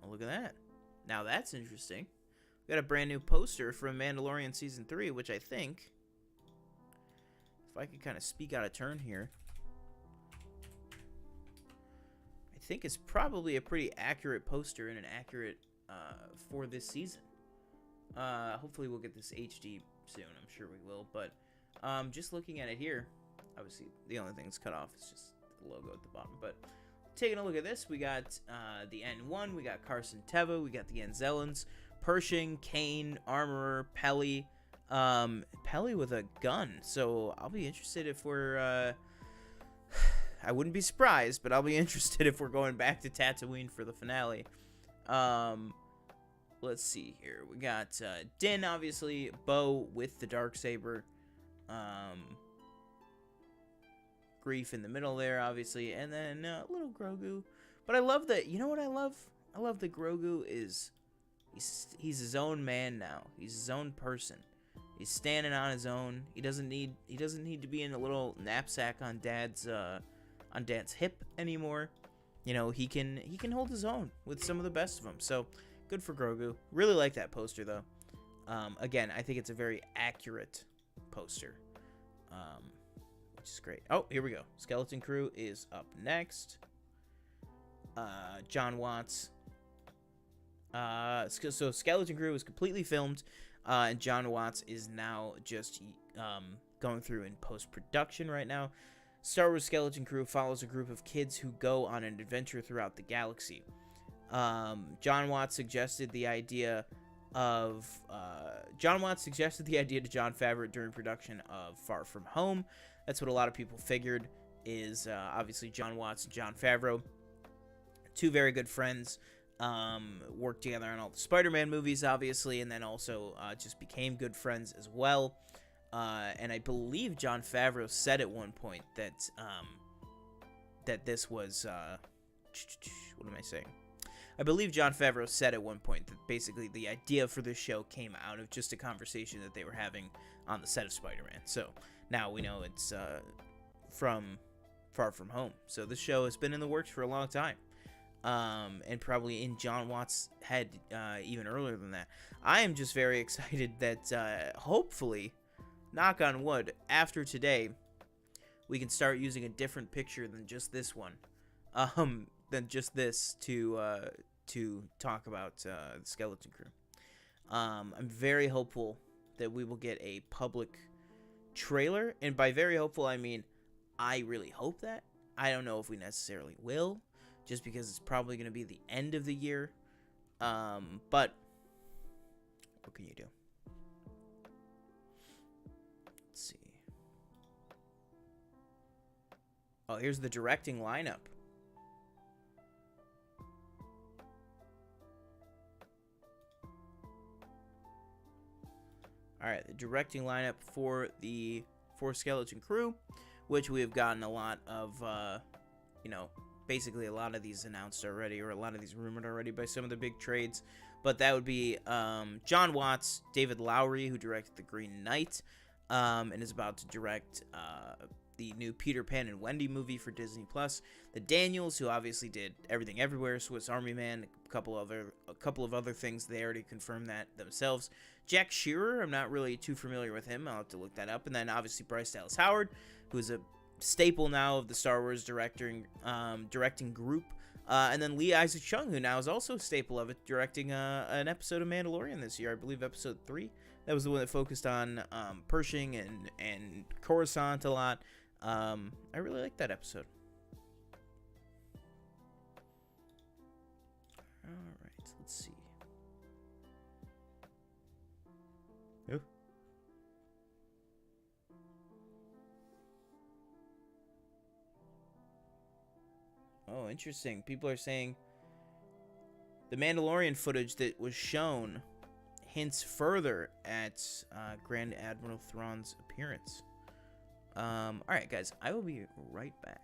Look at that. Now that's interesting. We got a brand new poster from Mandalorian Season 3, which I think, if I could kind of speak out of turn here, I think it's probably a pretty accurate poster and an accurate for this season. Hopefully we'll get this HD soon. I'm sure we will. But just looking at it here, obviously the only thing that's cut off is just the logo at the bottom. But taking a look at this, we got the N1, we got Carson Teva, we got the Anzellans, Pershing, Kane, Armorer, Peli, Peli with a gun. So I'll be interested if we're, I wouldn't be surprised, but I'll be interested if we're going back to Tatooine for the finale. Let's see here. We got Din, obviously, Bo with the Darksaber, Grief in the middle there, obviously, and then little Grogu. But I love that. You know what I love? I love that Grogu is he's his own man now. He's his own person. He's standing on his own. He doesn't need to be in a little knapsack on Dad's hip anymore. You know, he can hold his own with some of the best of them. So good for Grogu. Really like that poster though. Again, I think it's a very accurate poster. Which is great. Oh, here we go. Skeleton Crew is up next. John Watts. So Skeleton Crew is completely filmed, and John Watts is now just going through in post-production right now. Star Wars Skeleton Crew follows a group of kids who go on an adventure throughout the galaxy. John Watts suggested the idea to Jon Favreau during production of Far From Home. That's what a lot of people figured, is obviously John Watts and Jon Favreau, two very good friends, worked together on all the Spider-Man movies, obviously, and then also just became good friends as well. And I believe Jon Favreau said at one point that that this was what am I saying? I believe Jon Favreau said at one point that basically the idea for this show came out of just a conversation that they were having on the set of Spider-Man. So now we know it's from Far From Home. So this show has been in the works for a long time. And probably in John Watts' head even earlier than that. I am just very excited that hopefully, knock on wood, after today, we can start using a different picture than just this one, than just this to talk about the Skeleton Crew. I'm very hopeful that we will get a public trailer, and by very hopeful I mean I really hope that. I don't know if we necessarily will, just because it's probably going to be the end of the year. But what can you do? Let's see. Oh, here's the directing lineup. All right, the directing lineup for the Skeleton Crew, which we have gotten a lot of, basically a lot of these announced already, or a lot of these rumored already by some of the big trades. But that would be John Watts, David Lowery, who directed The Green Knight, and is about to direct the new Peter Pan and Wendy movie for Disney+. The Daniels, who obviously did Everything Everywhere, Swiss Army Man, a couple of other things. They already confirmed that themselves. Jack Shearer, I'm not really too familiar with him. I'll have to look that up. And then obviously Bryce Dallas Howard, who is a staple now of the Star Wars directing group. And then Lee Isaac Chung, who now is also a staple of it, directing an episode of Mandalorian this year. I believe episode 3. That was the one that focused on Pershing and Coruscant a lot. I really like that episode. All right, let's see. Oh, interesting. People are saying the Mandalorian footage that was shown hints further at Grand Admiral Thrawn's appearance. Alright, guys, I will be right back.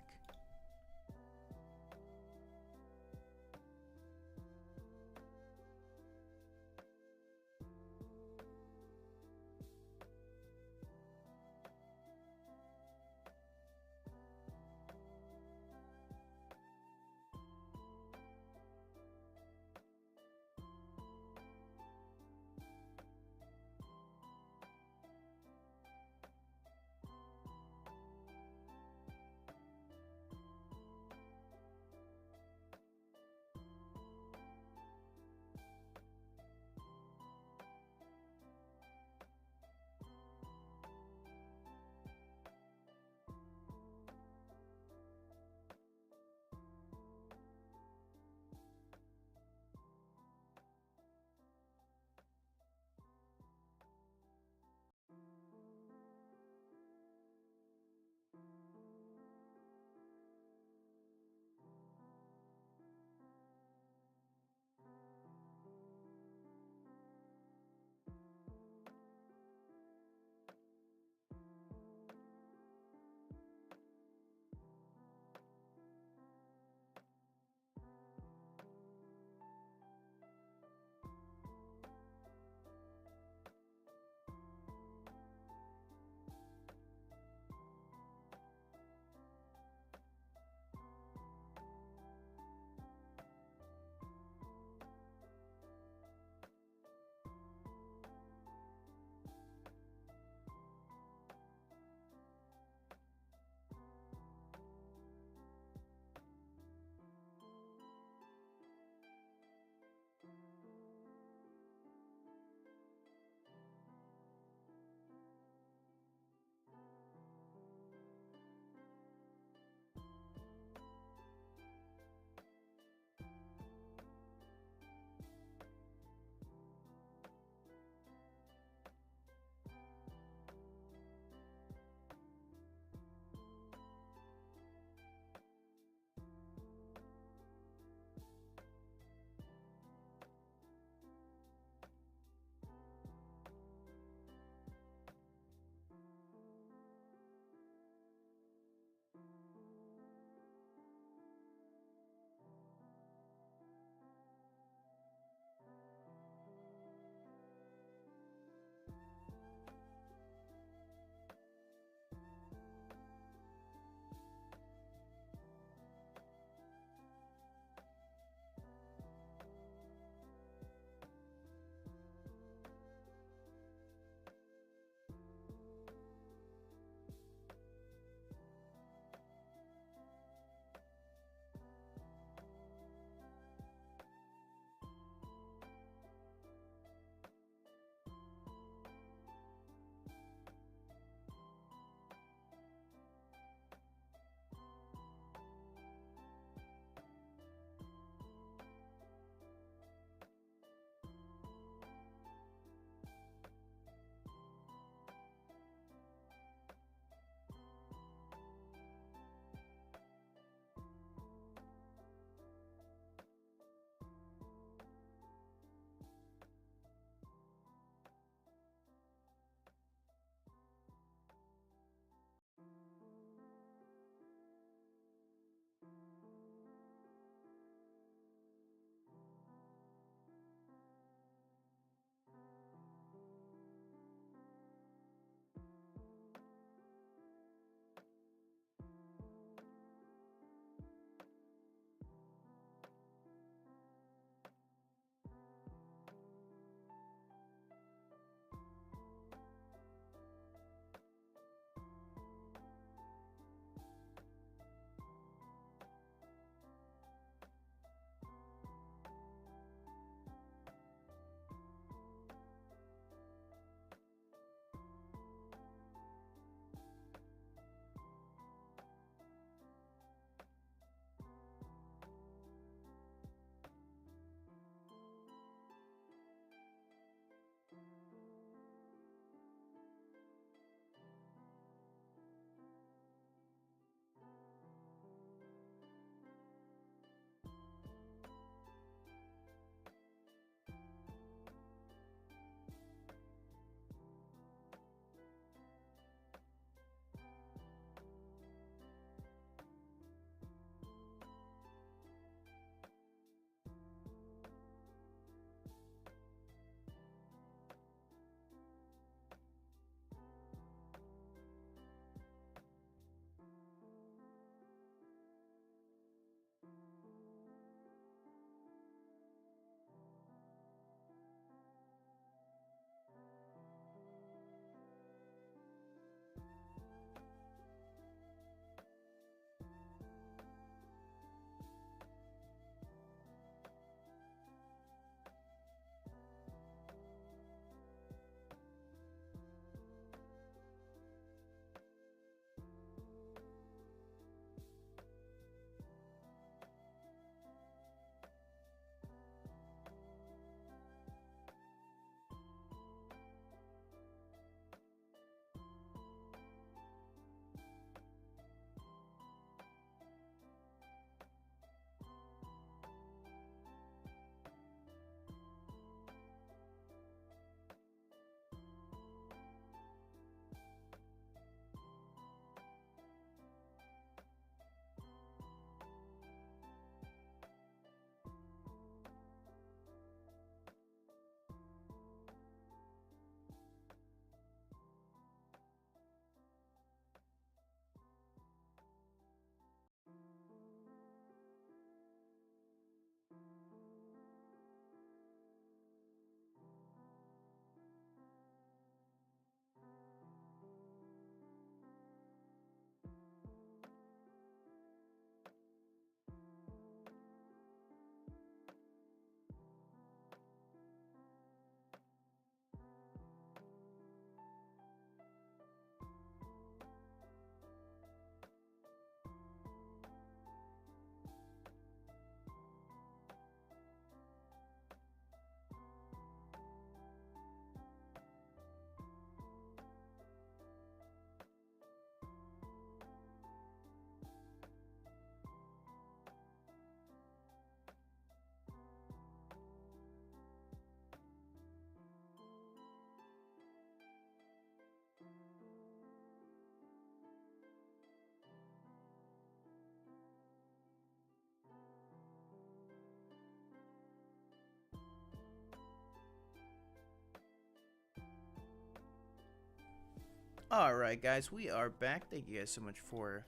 Alright, guys, we are back. Thank you guys so much for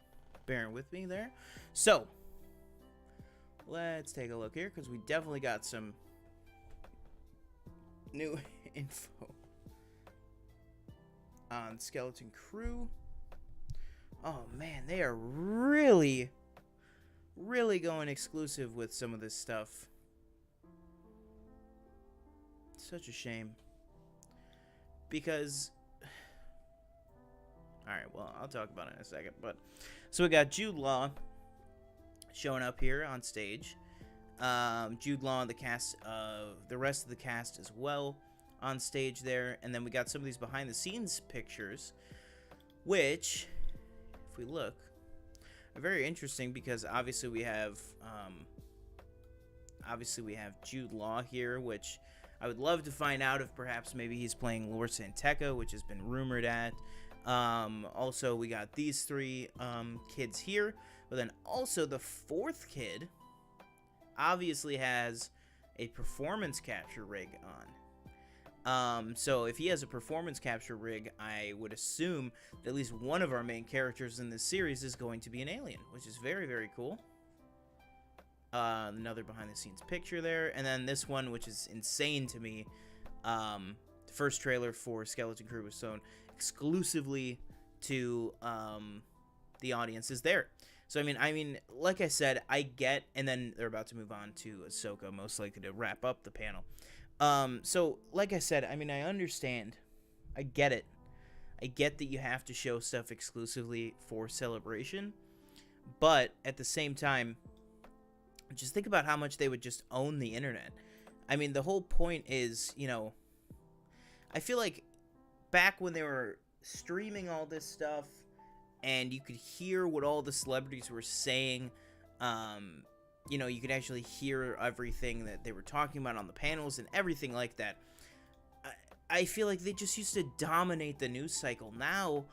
bearing with me there. So, let's take a look here, because we definitely got some new info on Skeleton Crew. Oh, man, they are really going exclusive with some of this stuff. Such a shame. Because... Alright, well, I'll talk about it in a second. But so we got Jude Law showing up here on stage. Jude Law and the rest of the cast as well on stage there. And then we got some of these behind-the-scenes pictures, which, if we look, are very interesting because obviously we have Jude Law here, which I would love to find out if perhaps maybe he's playing Lord Santeca, which has been rumored at. Also, we got these three kids here, but then also the fourth kid obviously has a performance capture rig on. So if he has a performance capture rig, I would assume that at least one of our main characters in this series is going to be an alien, which is very, very cool. Another behind-the-scenes picture there, and then this one, which is insane to me. The first trailer for Skeleton Crew was shown exclusively to the audiences there. So I mean, like I said, I get, and then they're about to move on to Ahsoka, most likely to wrap up the panel. So like I said, I mean, I understand, I get it. I get that you have to show stuff exclusively for Celebration, but at the same time, just think about how much they would just own the internet. I mean, the whole point is, you know, I feel like back when they were streaming all this stuff and you could hear what all the celebrities were saying, you know, you could actually hear everything that they were talking about on the panels and everything like that. I feel like they just used to dominate the news cycle. Now,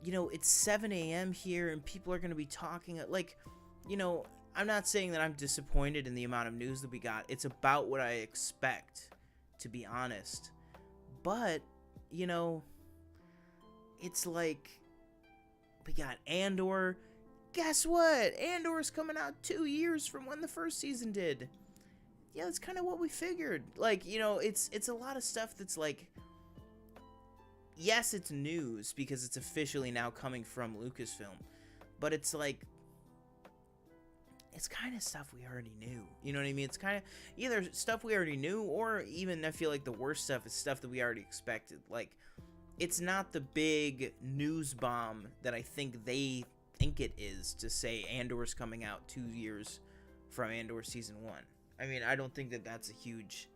you know, it's 7 a.m. here and people are going to be talking, like, you know, I'm not saying that I'm disappointed in the amount of news that we got. It's about what I expect, to be honest. But, you know, it's like, we got Andor. Guess what? Andor's coming out 2 years from when the first season did. Yeah, that's kind of what we figured. Like, you know, it's a lot of stuff that's like, yes, it's news because it's officially now coming from Lucasfilm. But it's like, it's kind of stuff we already knew. You know what I mean? It's kind of either stuff we already knew, or even I feel like the worst stuff is stuff that we already expected. Like, it's not the big news bomb that I think they think it is to say Andor's coming out 2 years from Andor Season 1. I mean, I don't think that that's a huge...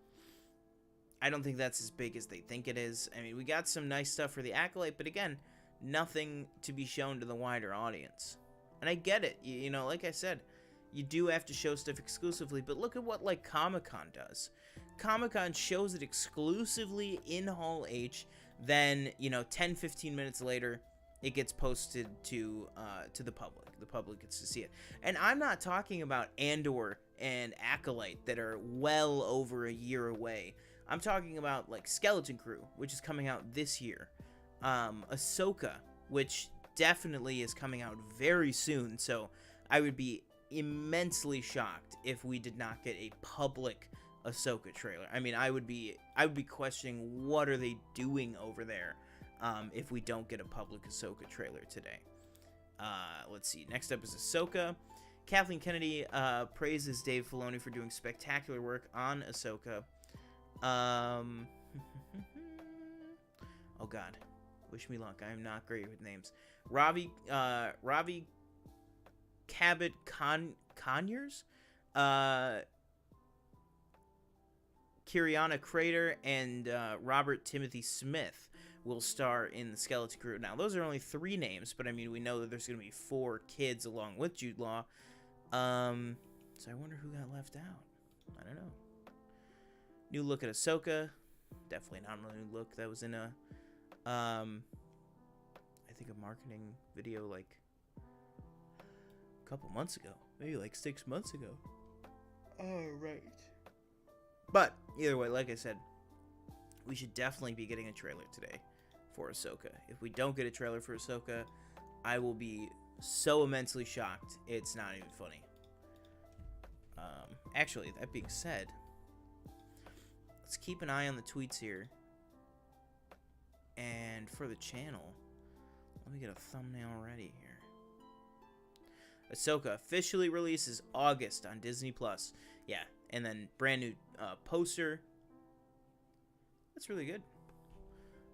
I don't think that's as big as they think it is. I mean, we got some nice stuff for the Acolyte, but again, nothing to be shown to the wider audience. And I get it. You know, like I said, you do have to show stuff exclusively, but look at what, like, Comic-Con does. Comic-Con shows it exclusively in Hall H, then, you know, 10-15 minutes later, it gets posted to the public. The public gets to see it. And I'm not talking about Andor and Acolyte that are well over a year away. I'm talking about, like, Skeleton Crew, which is coming out this year. Ahsoka, which definitely is coming out very soon, so I would be immensely shocked if we did not get a public Ahsoka trailer. I mean, I would be questioning what are they doing over there if we don't get a public Ahsoka trailer today. Let's see. Next up is Ahsoka. Kathleen Kennedy praises Dave Filoni for doing spectacular work on Ahsoka. Oh God, wish me luck. I am not great with names. Ravi Cabot Conyers, Kiriana Crater, and Robert Timothy Smith will star in the Skeleton Crew. Now, those are only 3 names, but I mean, we know that there's going to be 4 kids along with Jude Law. So I wonder who got left out. I don't know. New look at Ahsoka. Definitely not a new look. That was in a, I think a marketing video like a couple months ago. Maybe like 6 months ago. Alright. But, either way, like I said, we should definitely be getting a trailer today for Ahsoka. If we don't get a trailer for Ahsoka, I will be so immensely shocked. It's not even funny. Actually, that being said, let's keep an eye on the tweets here. And for the channel, let me get a thumbnail ready here. Ahsoka officially releases August on Disney Plus. Yeah, and then brand new poster. That's really good.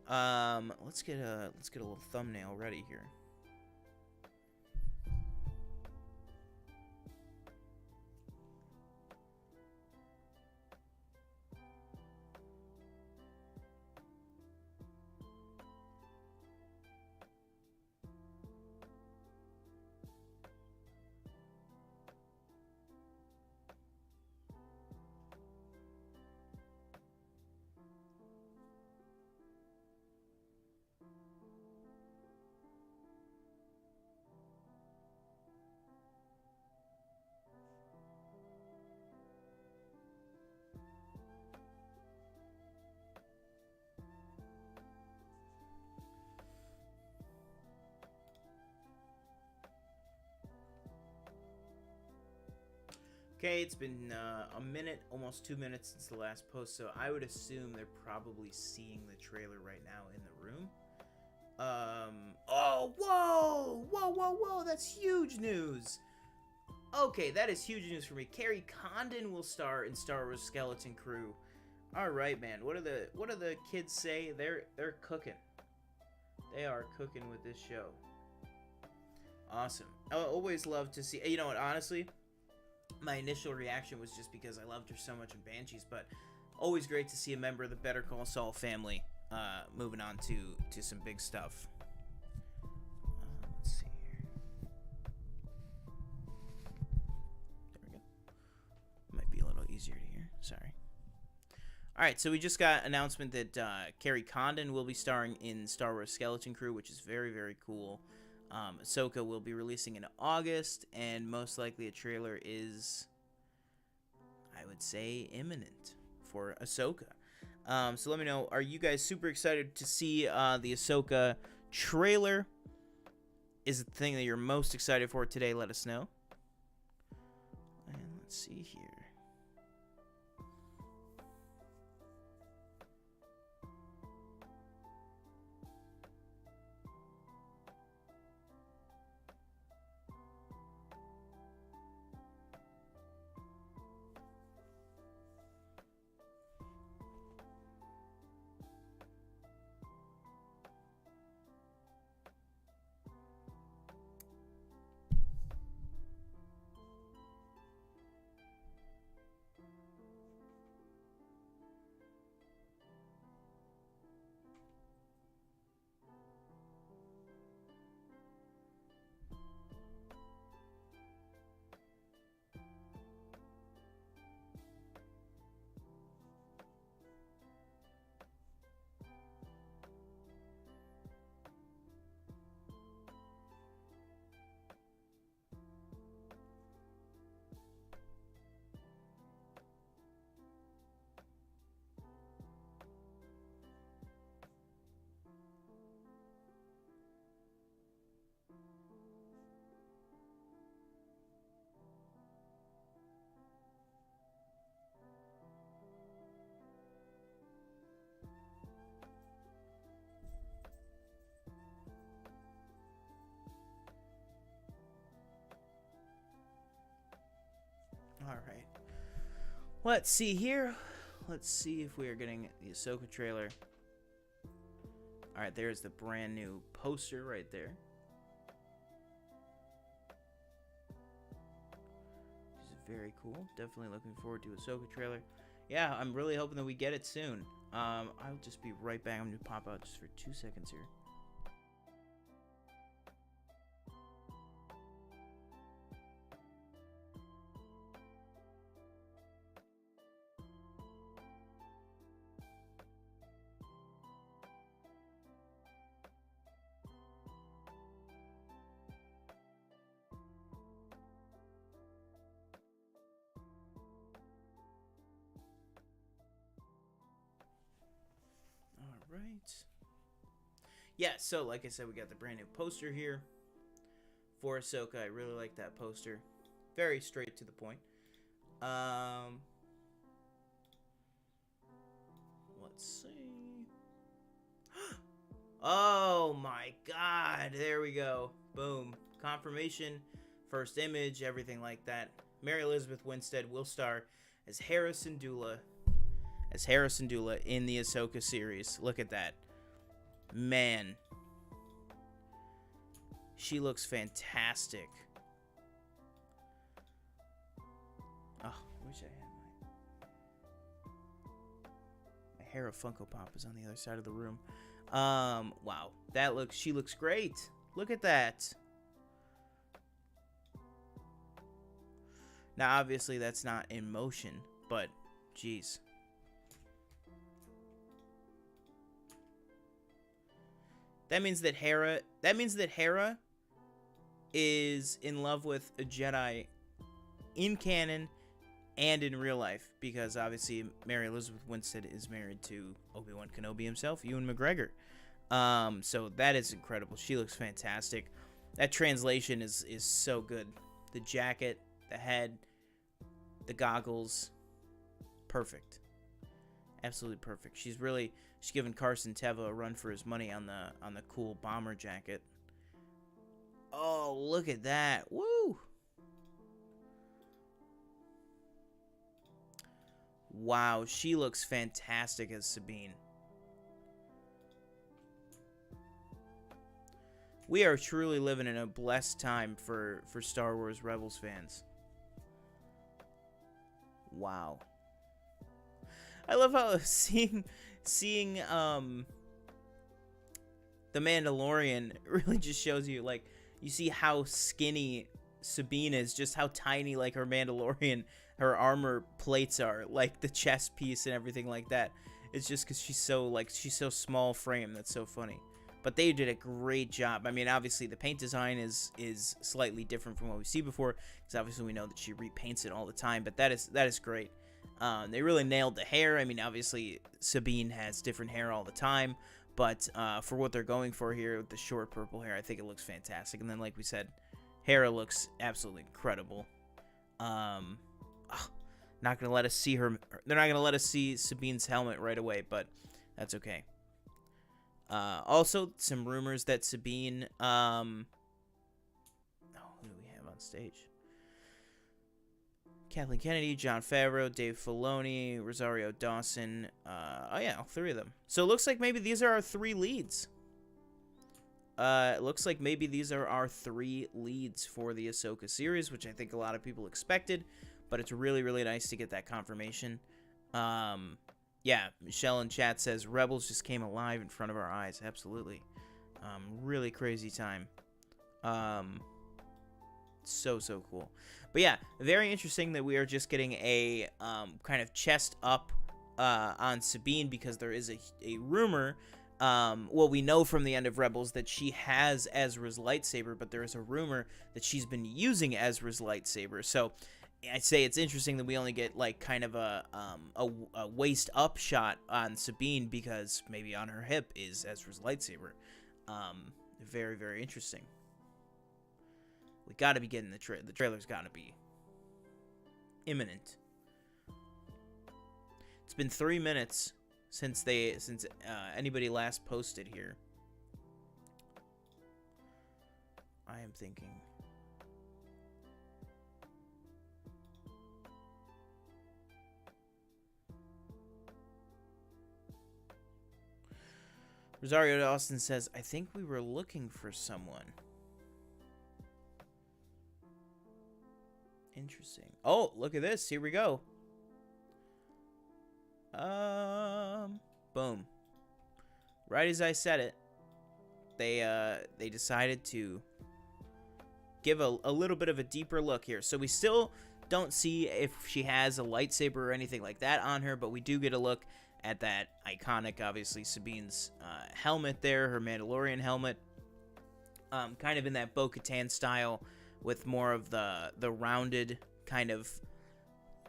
Let's get a little thumbnail ready here. Okay, it's been a minute, almost 2 minutes since the last post, so I would assume they're probably seeing the trailer right now in the room. Oh, whoa, that's huge news. Okay, that is huge news for me. Carrie Condon will star in Star Wars Skeleton Crew. All right, man. What do the kids say? They're cooking. They are cooking with this show. Awesome. I always love to see. You know what? Honestly, my initial reaction was just because I loved her so much in Banshees, but always great to see a member of the Better Call Saul family moving on to some big stuff. Let's see here. There we go. Might be a little easier to hear. Sorry. All right, so we just got announcement that Carrie Condon will be starring in Star Wars Skeleton Crew, which is very, very cool. Ahsoka will be releasing in August, and most likely a trailer is, I would say, imminent for Ahsoka. So let me know, are you guys super excited to see the Ahsoka trailer? Is it the thing that you're most excited for today? Let us know. And let's see here. All right. Let's see here. Let's see if we are getting the Ahsoka trailer. All right, there's the brand new poster right there. This is very cool. Definitely looking forward to Ahsoka trailer. Yeah, I'm really hoping that we get it soon. I'll just be right back. I'm going to pop out just for 2 seconds here. Right. Yeah, so like I said, we got the brand new poster here for Ahsoka. I really like that poster. Very straight to the point. Let's see. Oh my god, there we go. Boom. Confirmation, first image, everything like that. Mary Elizabeth Winstead will star as Hera Syndulla. In the Ahsoka series. Look at that. Man. She looks fantastic. Oh, I wish I had my Hera Funko Pop is on the other side of the room. Wow. She looks great. Look at that. Now, obviously, that's not in motion, but, geez. That means that Hera is in love with a Jedi in canon and in real life, because obviously Mary Elizabeth Winstead is married to Obi-Wan Kenobi himself, Ewan McGregor. So that is incredible. She looks fantastic. That translation is so good. The jacket, the head, the goggles, perfect. Absolutely perfect. She's giving Carson Teva a run for his money on the cool bomber jacket. Oh, look at that. Woo! Wow, she looks fantastic as Sabine. We are truly living in a blessed time for Star Wars Rebels fans. Wow. I love how seeing The Mandalorian really just shows you, like, you see how skinny Sabine is, just how tiny, like, her her armor plates are, like the chest piece and everything like that. It's just because she's so small frame. That's so funny. But they did a great job. I mean, obviously the paint design is slightly different from what we see before, because obviously we know that she repaints it all the time. But that is great. They really nailed the hair. I mean, obviously Sabine has different hair all the time, but for what they're going for here with the short purple hair, I think it looks fantastic. And then, like we said, Hera looks absolutely incredible. Not gonna let us see her. They're not gonna let us see Sabine's helmet right away, but that's okay. Also, some rumors that Sabine. Oh, who do we have on stage? Kathleen Kennedy, Jon Favreau, Dave Filoni, Rosario Dawson. Oh yeah, all three of them. So it looks like maybe these are our three leads. It looks like maybe these are our three leads for the Ahsoka series, which I think a lot of people expected, but it's really, really nice to get that confirmation. Yeah, Michelle in chat says, Rebels just came alive in front of our eyes. Absolutely. Really crazy time. So cool. But yeah, very interesting that we are just getting a kind of chest up on Sabine, because there is a rumor. Well, we know from the end of Rebels that she has Ezra's lightsaber, but there is a rumor that she's been using Ezra's lightsaber. So I'd say it's interesting that we only get like kind of a waist up shot on Sabine, because maybe on her hip is Ezra's lightsaber. Very, very interesting. We got to be getting the trailer's got to be imminent. It's been 3 minutes since anybody last posted here. I am thinking. Rosario Dawson says, I think we were looking for someone. Interesting. Oh, look at this. Here we go. Boom. Right as I said it, they decided to give a little bit of a deeper look here. So we still don't see if she has a lightsaber or anything like that on her, but we do get a look at that iconic, obviously, Sabine's helmet there, her Mandalorian helmet. Kind of in that Bo-Katan style, with more of the rounded kind of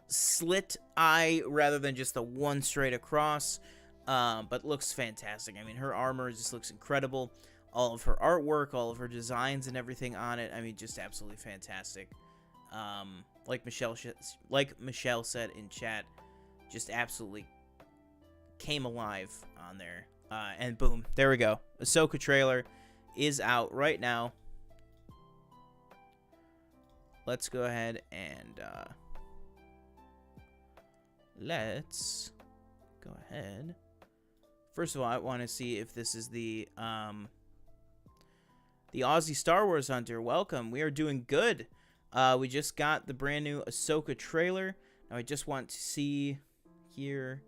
slit eye rather than just the one straight across. but looks fantastic. I mean, her armor just looks incredible. All of her artwork, all of her designs and everything on it, I mean, just absolutely fantastic. Like Michelle said in chat, just absolutely came alive on there. And boom, there we go. Ahsoka trailer is out right now. Let's go ahead and let's go ahead. First of all, I want to see if this is the Aussie Star Wars Hunter. Welcome. We are doing good. We just got the brand new Ahsoka trailer. Now I just want to see here.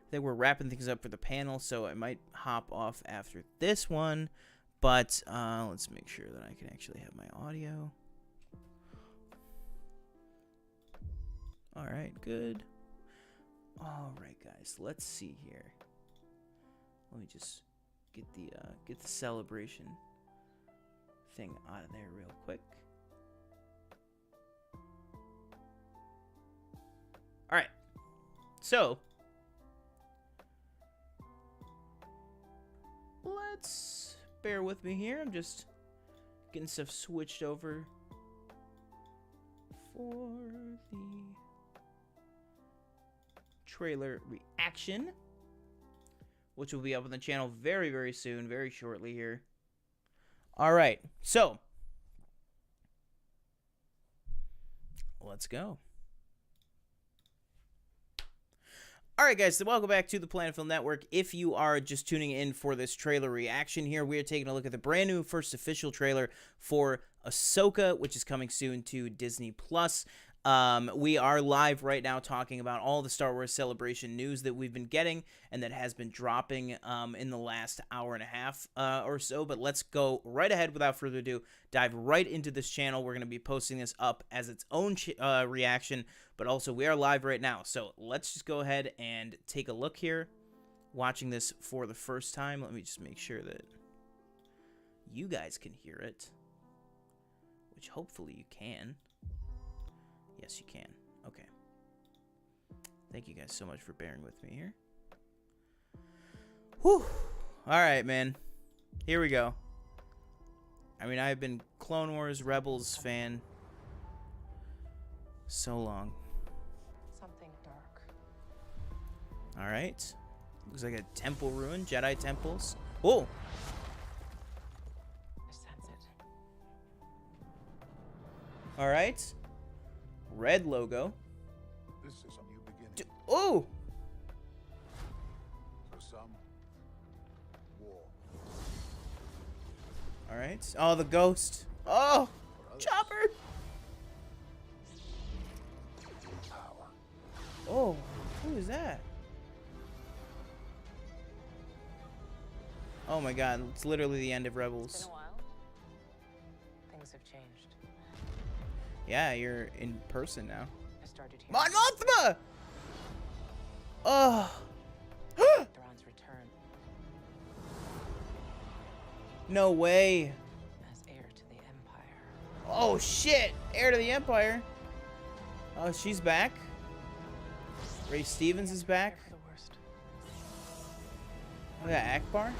I think we're wrapping things up for the panel, so I might hop off after this one. But let's make sure that I can actually have my audio. All right, good. All right, guys, let's see here. Let me just get the celebration thing out of there real quick. All right, so let's bear with me here. I'm just getting stuff switched over for the trailer reaction, which will be up on the channel very, very soon, very shortly here. All right, so let's go. All right, guys, so welcome back to the Planet Film Network. If you are just tuning in for this trailer reaction here, we are taking a look at the brand new first official trailer for Ahsoka, which is coming soon to Disney+. We are live right now talking about all the Star Wars Celebration news that we've been getting and that has been dropping in the last hour and a half or so. But let's go right ahead without further ado, dive right into this channel. We're going to be posting this up as its own reaction, but also we are live right now. So let's just go ahead and take a look here. Watching this for the first time, let me just make sure that you guys can hear it, which hopefully you can. Yes, you can. Okay. Thank you guys so much for bearing with me here. Whew. All right, man. Here we go. I mean, I've been Clone Wars Rebels fan so long. Something dark. All right. Looks like a temple ruin, Jedi temples. Whoa. I sense it. All right. Red logo. This is a new beginning. Oh! For some, war. Alright. Oh, the ghost. Oh! Chopper! Power. Oh, who is that? Oh my god, it's literally the end of It's Rebels. been a while. Things have changed. Yeah, you're in person now. I started here. Mon Mothma! Oh! Thrawn's return No way. as heir to the Empire. Oh shit! Heir to the Empire. Oh, she's back. Ray Stevens is back. Prepare for the worst. Oh yeah, Akbar.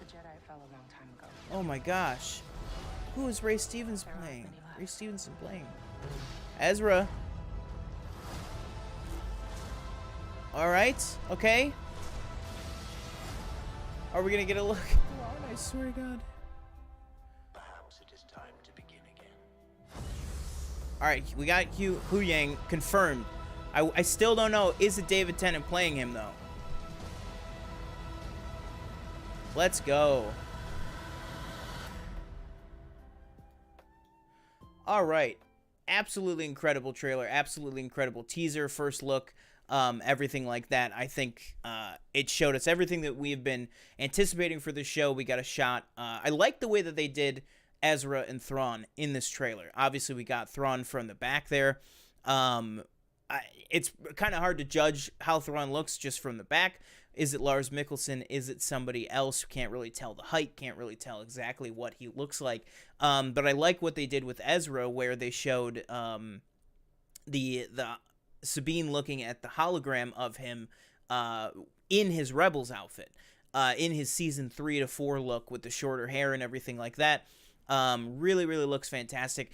The Jedi fell a long time ago. Oh my gosh. Who is Ray Stevens There aren't playing? many left. Ray Stevenson playing. Ezra. Alright, okay. Are we gonna get a look at the line? I swear to God. Perhaps it is time to begin again. Alright, we got Hu Yang confirmed. I still don't know. Is it David Tennant playing him, though? Let's go. All right. Absolutely incredible trailer. Absolutely incredible teaser. First look. Everything like that. I think it showed us everything that we have been anticipating for this show. We got a shot. I like the way that they did Ezra and Thrawn in this trailer. Obviously, we got Thrawn from the back there. It's kind of hard to judge how Thrawn looks just from the back. Is it Lars Mikkelsen? Is it somebody else? Can't really tell the height. Can't really tell exactly what he looks like. But I like what they did with Ezra, where they showed the Sabine looking at the hologram of him in his Rebels outfit, in his season 3 to 4 look with the shorter hair and everything like that. Really, really looks fantastic.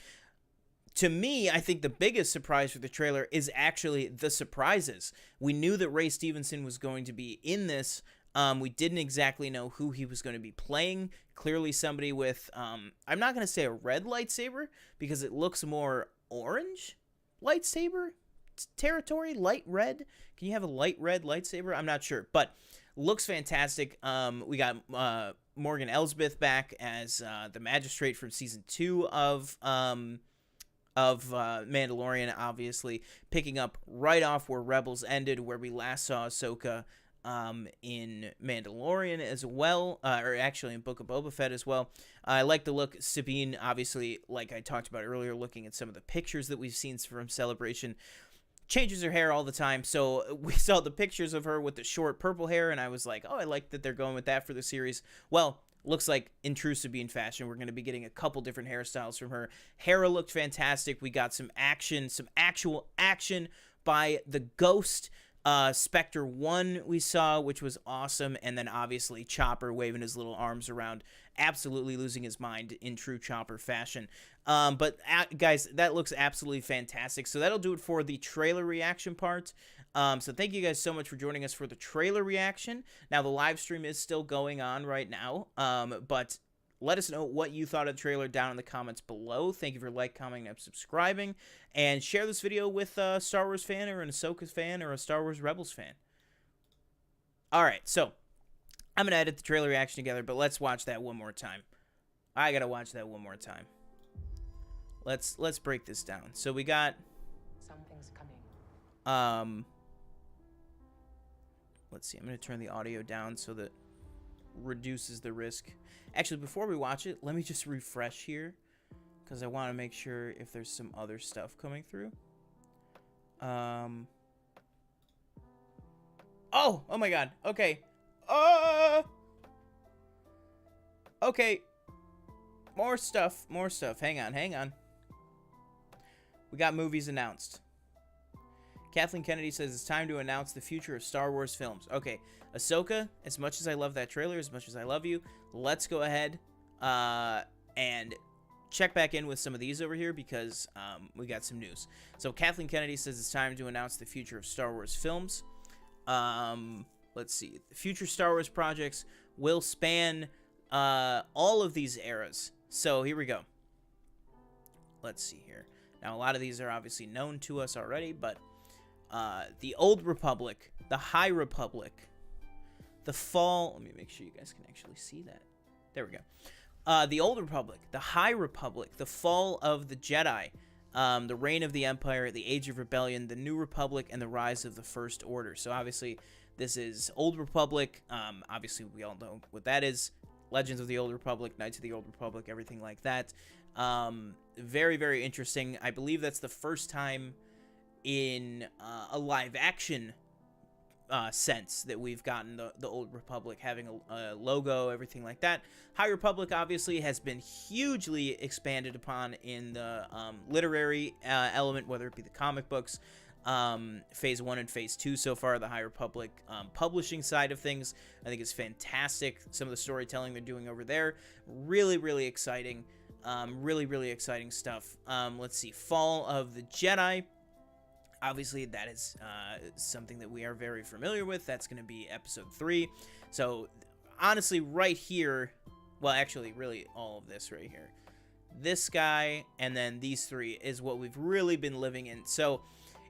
To me, I think the biggest surprise for the trailer is actually the surprises. We knew that Ray Stevenson was going to be in this. We didn't exactly know who he was going to be playing. Clearly somebody with, I'm not going to say a red lightsaber, because it looks more orange lightsaber territory. Light red. Can you have a light red lightsaber? I'm not sure, but looks fantastic. We got Morgan Elsbeth back as the magistrate from season 2 of Mandalorian, obviously picking up right off where Rebels ended, where we last saw Ahsoka in Mandalorian as well, or actually in Book of Boba Fett as well. I like the look. Sabine, obviously, like I talked about earlier, looking at some of the pictures that we've seen from Celebration, changes her hair all the time. So we saw the pictures of her with the short purple hair, and I was like, oh, I like that they're going with that for the series. Well, looks like in true Sabine fashion, we're going to be getting a couple different hairstyles from her. Hera looked fantastic. We got some action, some actual action by the Ghost. Spectre 1 we saw, which was awesome. And then obviously Chopper waving his little arms around, absolutely losing his mind in true Chopper fashion. But guys, that looks absolutely fantastic. So that'll do it for the trailer reaction part. So thank you guys so much for joining us for the trailer reaction. Now, the live stream is still going on right now, but let us know what you thought of the trailer down in the comments below. Thank you for commenting, and subscribing, and share this video with a Star Wars fan or an Ahsoka fan or a Star Wars Rebels fan. All right, so I'm going to edit the trailer reaction together, but let's watch that one more time. I got to watch that one more time. Let's break this down. So we got Something's coming. Let's see. I'm going to turn the audio down so that reduces the risk. Actually, before we watch it, let me just refresh here, because I want to make sure if there's some other stuff coming through. Oh my God. Okay. Okay. More stuff. Hang on. We got movies announced. Kathleen Kennedy says it's time to announce the future of Star Wars films. Okay, Ahsoka, as much as I love that trailer, as much as I love you, let's go ahead and check back in with some of these over here, because we got some news. So Kathleen Kennedy says it's time to announce the future of Star Wars films. Let's see. The future Star Wars projects will span all of these eras. So here we go. Let's see here. Now, a lot of these are obviously known to us already, but the Old Republic, the High Republic, the Fall. Let me make sure you guys can actually see that. There we go. The Old Republic, the High Republic, the Fall of the Jedi, the Reign of the Empire, the Age of Rebellion, the New Republic, and the Rise of the First Order. So obviously, this is Old Republic. Obviously, we all know what that is. Legends of the Old Republic, Knights of the Old Republic, everything like that. Very, very interesting. I believe that's the first time in a live action sense that we've gotten the Old Republic having a logo, everything like that. High Republic obviously has been hugely expanded upon in the literary element, whether it be the comic books, phase 1 and phase 2 so far. The High Republic publishing side of things, I think, is fantastic. Some of the storytelling they're doing over there, really, really exciting. Really exciting stuff. Let's see. Fall of the Jedi. Obviously, that is something that we are very familiar with. That's going to be episode 3. So, honestly, right here, well, actually, really all of this right here. This guy and then these 3 is what we've really been living in. So,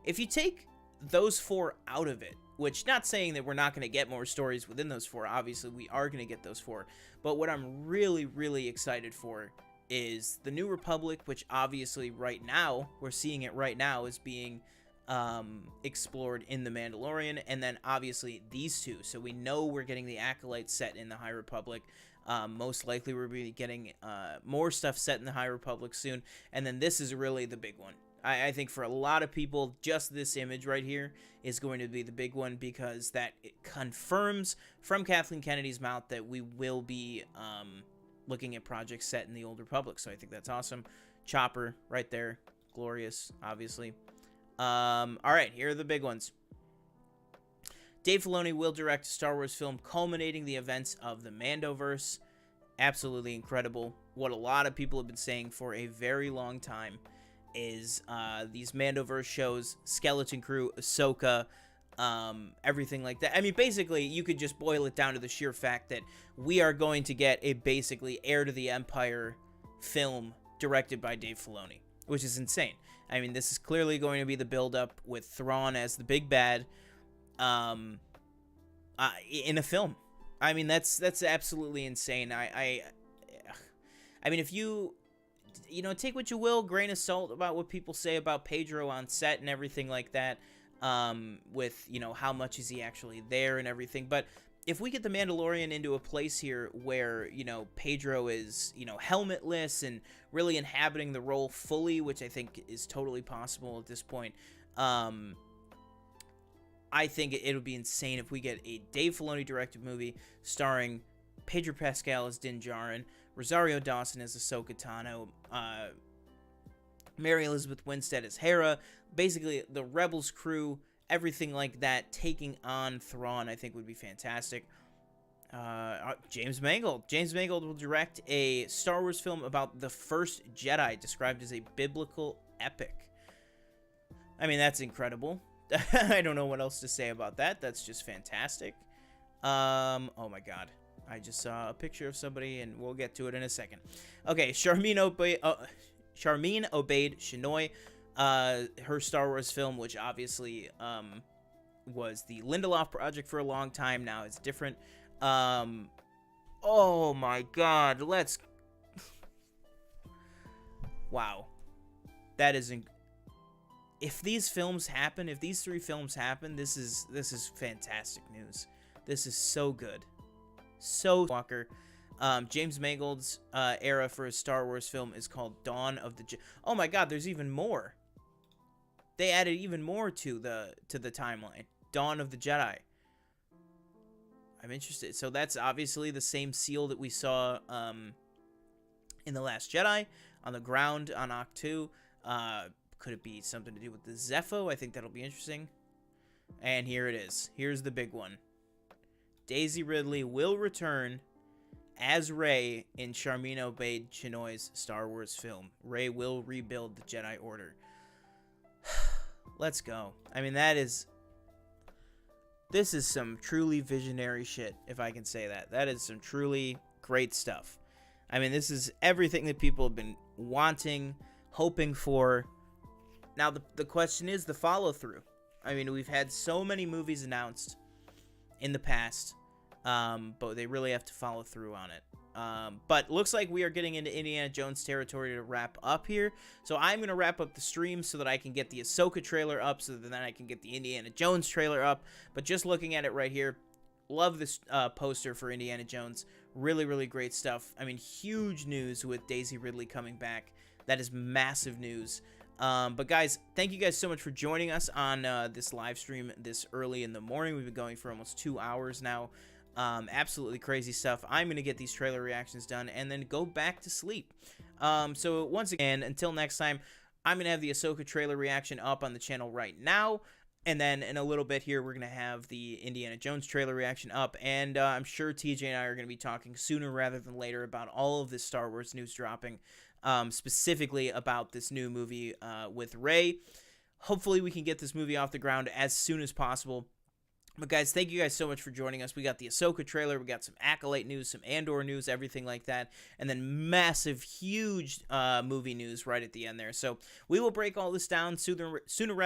if you take those 4 out of it, which, not saying that we're not going to get more stories within those 4. Obviously, we are going to get those 4. But what I'm really excited for is the New Republic, which obviously right now, we're seeing it right now as being explored in The Mandalorian, and then obviously these 2. So we know we're getting the Acolytes set in the High Republic. Most likely we'll be getting more stuff set in the High Republic soon. And then this is really the big one. I think for a lot of people, just this image right here is going to be the big one, because that it confirms from Kathleen Kennedy's mouth that we will be looking at projects set in the Old Republic. So I think that's awesome. Chopper right there. Glorious, obviously. All right, here are the big ones. Dave Filoni will direct a Star Wars film culminating the events of the Mandoverse. Absolutely incredible. What a lot of people have been saying for a very long time is these Mandoverse shows, Skeleton Crew, Ahsoka, everything like that. I mean, basically, you could just boil it down to the sheer fact that we are going to get a basically Heir to the Empire film directed by Dave Filoni, which is insane. I mean, this is clearly going to be the build-up with Thrawn as the big bad in a film. I mean, that's absolutely insane. I mean, if you take what you will, grain of salt about what people say about Pedro on set and everything like that, with, how much is he actually there and everything. But if we get the Mandalorian into a place here where, Pedro is, helmetless and really inhabiting the role fully, which I think is totally possible at this point, I think it would be insane if we get a Dave Filoni directed movie starring Pedro Pascal as Din Djarin, Rosario Dawson as Ahsoka Tano, Mary Elizabeth Winstead as Hera, basically the Rebels crew, everything like that, taking on Thrawn, I think would be fantastic. James Mangold. James Mangold will direct a Star Wars film about the first Jedi, described as a biblical epic. I mean, that's incredible. I don't know what else to say about that. That's just fantastic. Oh my god. I just saw a picture of somebody, and we'll get to it in a second. Okay, Charmin Obaid Chinoy, her Star Wars film, which obviously was the Lindelof project for a long time. Now it's different. Oh my god, wow. That is if these films happen, if these 3 films happen, this is fantastic news. This is so good. So Walker. James Mangold's era for a Star Wars film is called Dawn of the Oh my god, there's even more. They added even more to the timeline. Dawn of the Jedi. I'm interested. So that's obviously the same seal that we saw in The Last Jedi on the ground on Ahch-To. Could it be something to do with the Zepho? I think that'll be interesting. And here it is. Here's the big one. Daisy Ridley will return as Rey in Charmin Obaid Chinoy's Star Wars film. Rey will rebuild the Jedi Order. Let's go. I mean, this is some truly visionary shit, if I can say that. That is some truly great stuff. I mean, this is everything that people have been wanting, hoping for. Now, the question is the follow-through. I mean, we've had so many movies announced in the past, but they really have to follow through on it. But looks like we are getting into Indiana Jones territory to wrap up here. So I'm going to wrap up the stream so that I can get the Ahsoka trailer up, so that then I can get the Indiana Jones trailer up. But just looking at it right here, love this poster for Indiana Jones. Really, really great stuff. I mean, huge news with Daisy Ridley coming back. That is massive news. But guys, thank you guys so much for joining us on this live stream this early in the morning. We've been going for almost 2 hours now. Absolutely crazy stuff. I'm going to get these trailer reactions done and then go back to sleep. So once again, until next time, I'm going to have the Ahsoka trailer reaction up on the channel right now. And then in a little bit here, we're going to have the Indiana Jones trailer reaction up. And I'm sure TJ and I are going to be talking sooner rather than later about all of this Star Wars news dropping. Specifically about this new movie with Rey. Hopefully we can get this movie off the ground as soon as possible. But guys, thank you guys so much for joining us. We got the Ahsoka trailer, we got some Acolyte news, some Andor news, everything like that, and then massive, huge movie news right at the end there. So we will break all this down sooner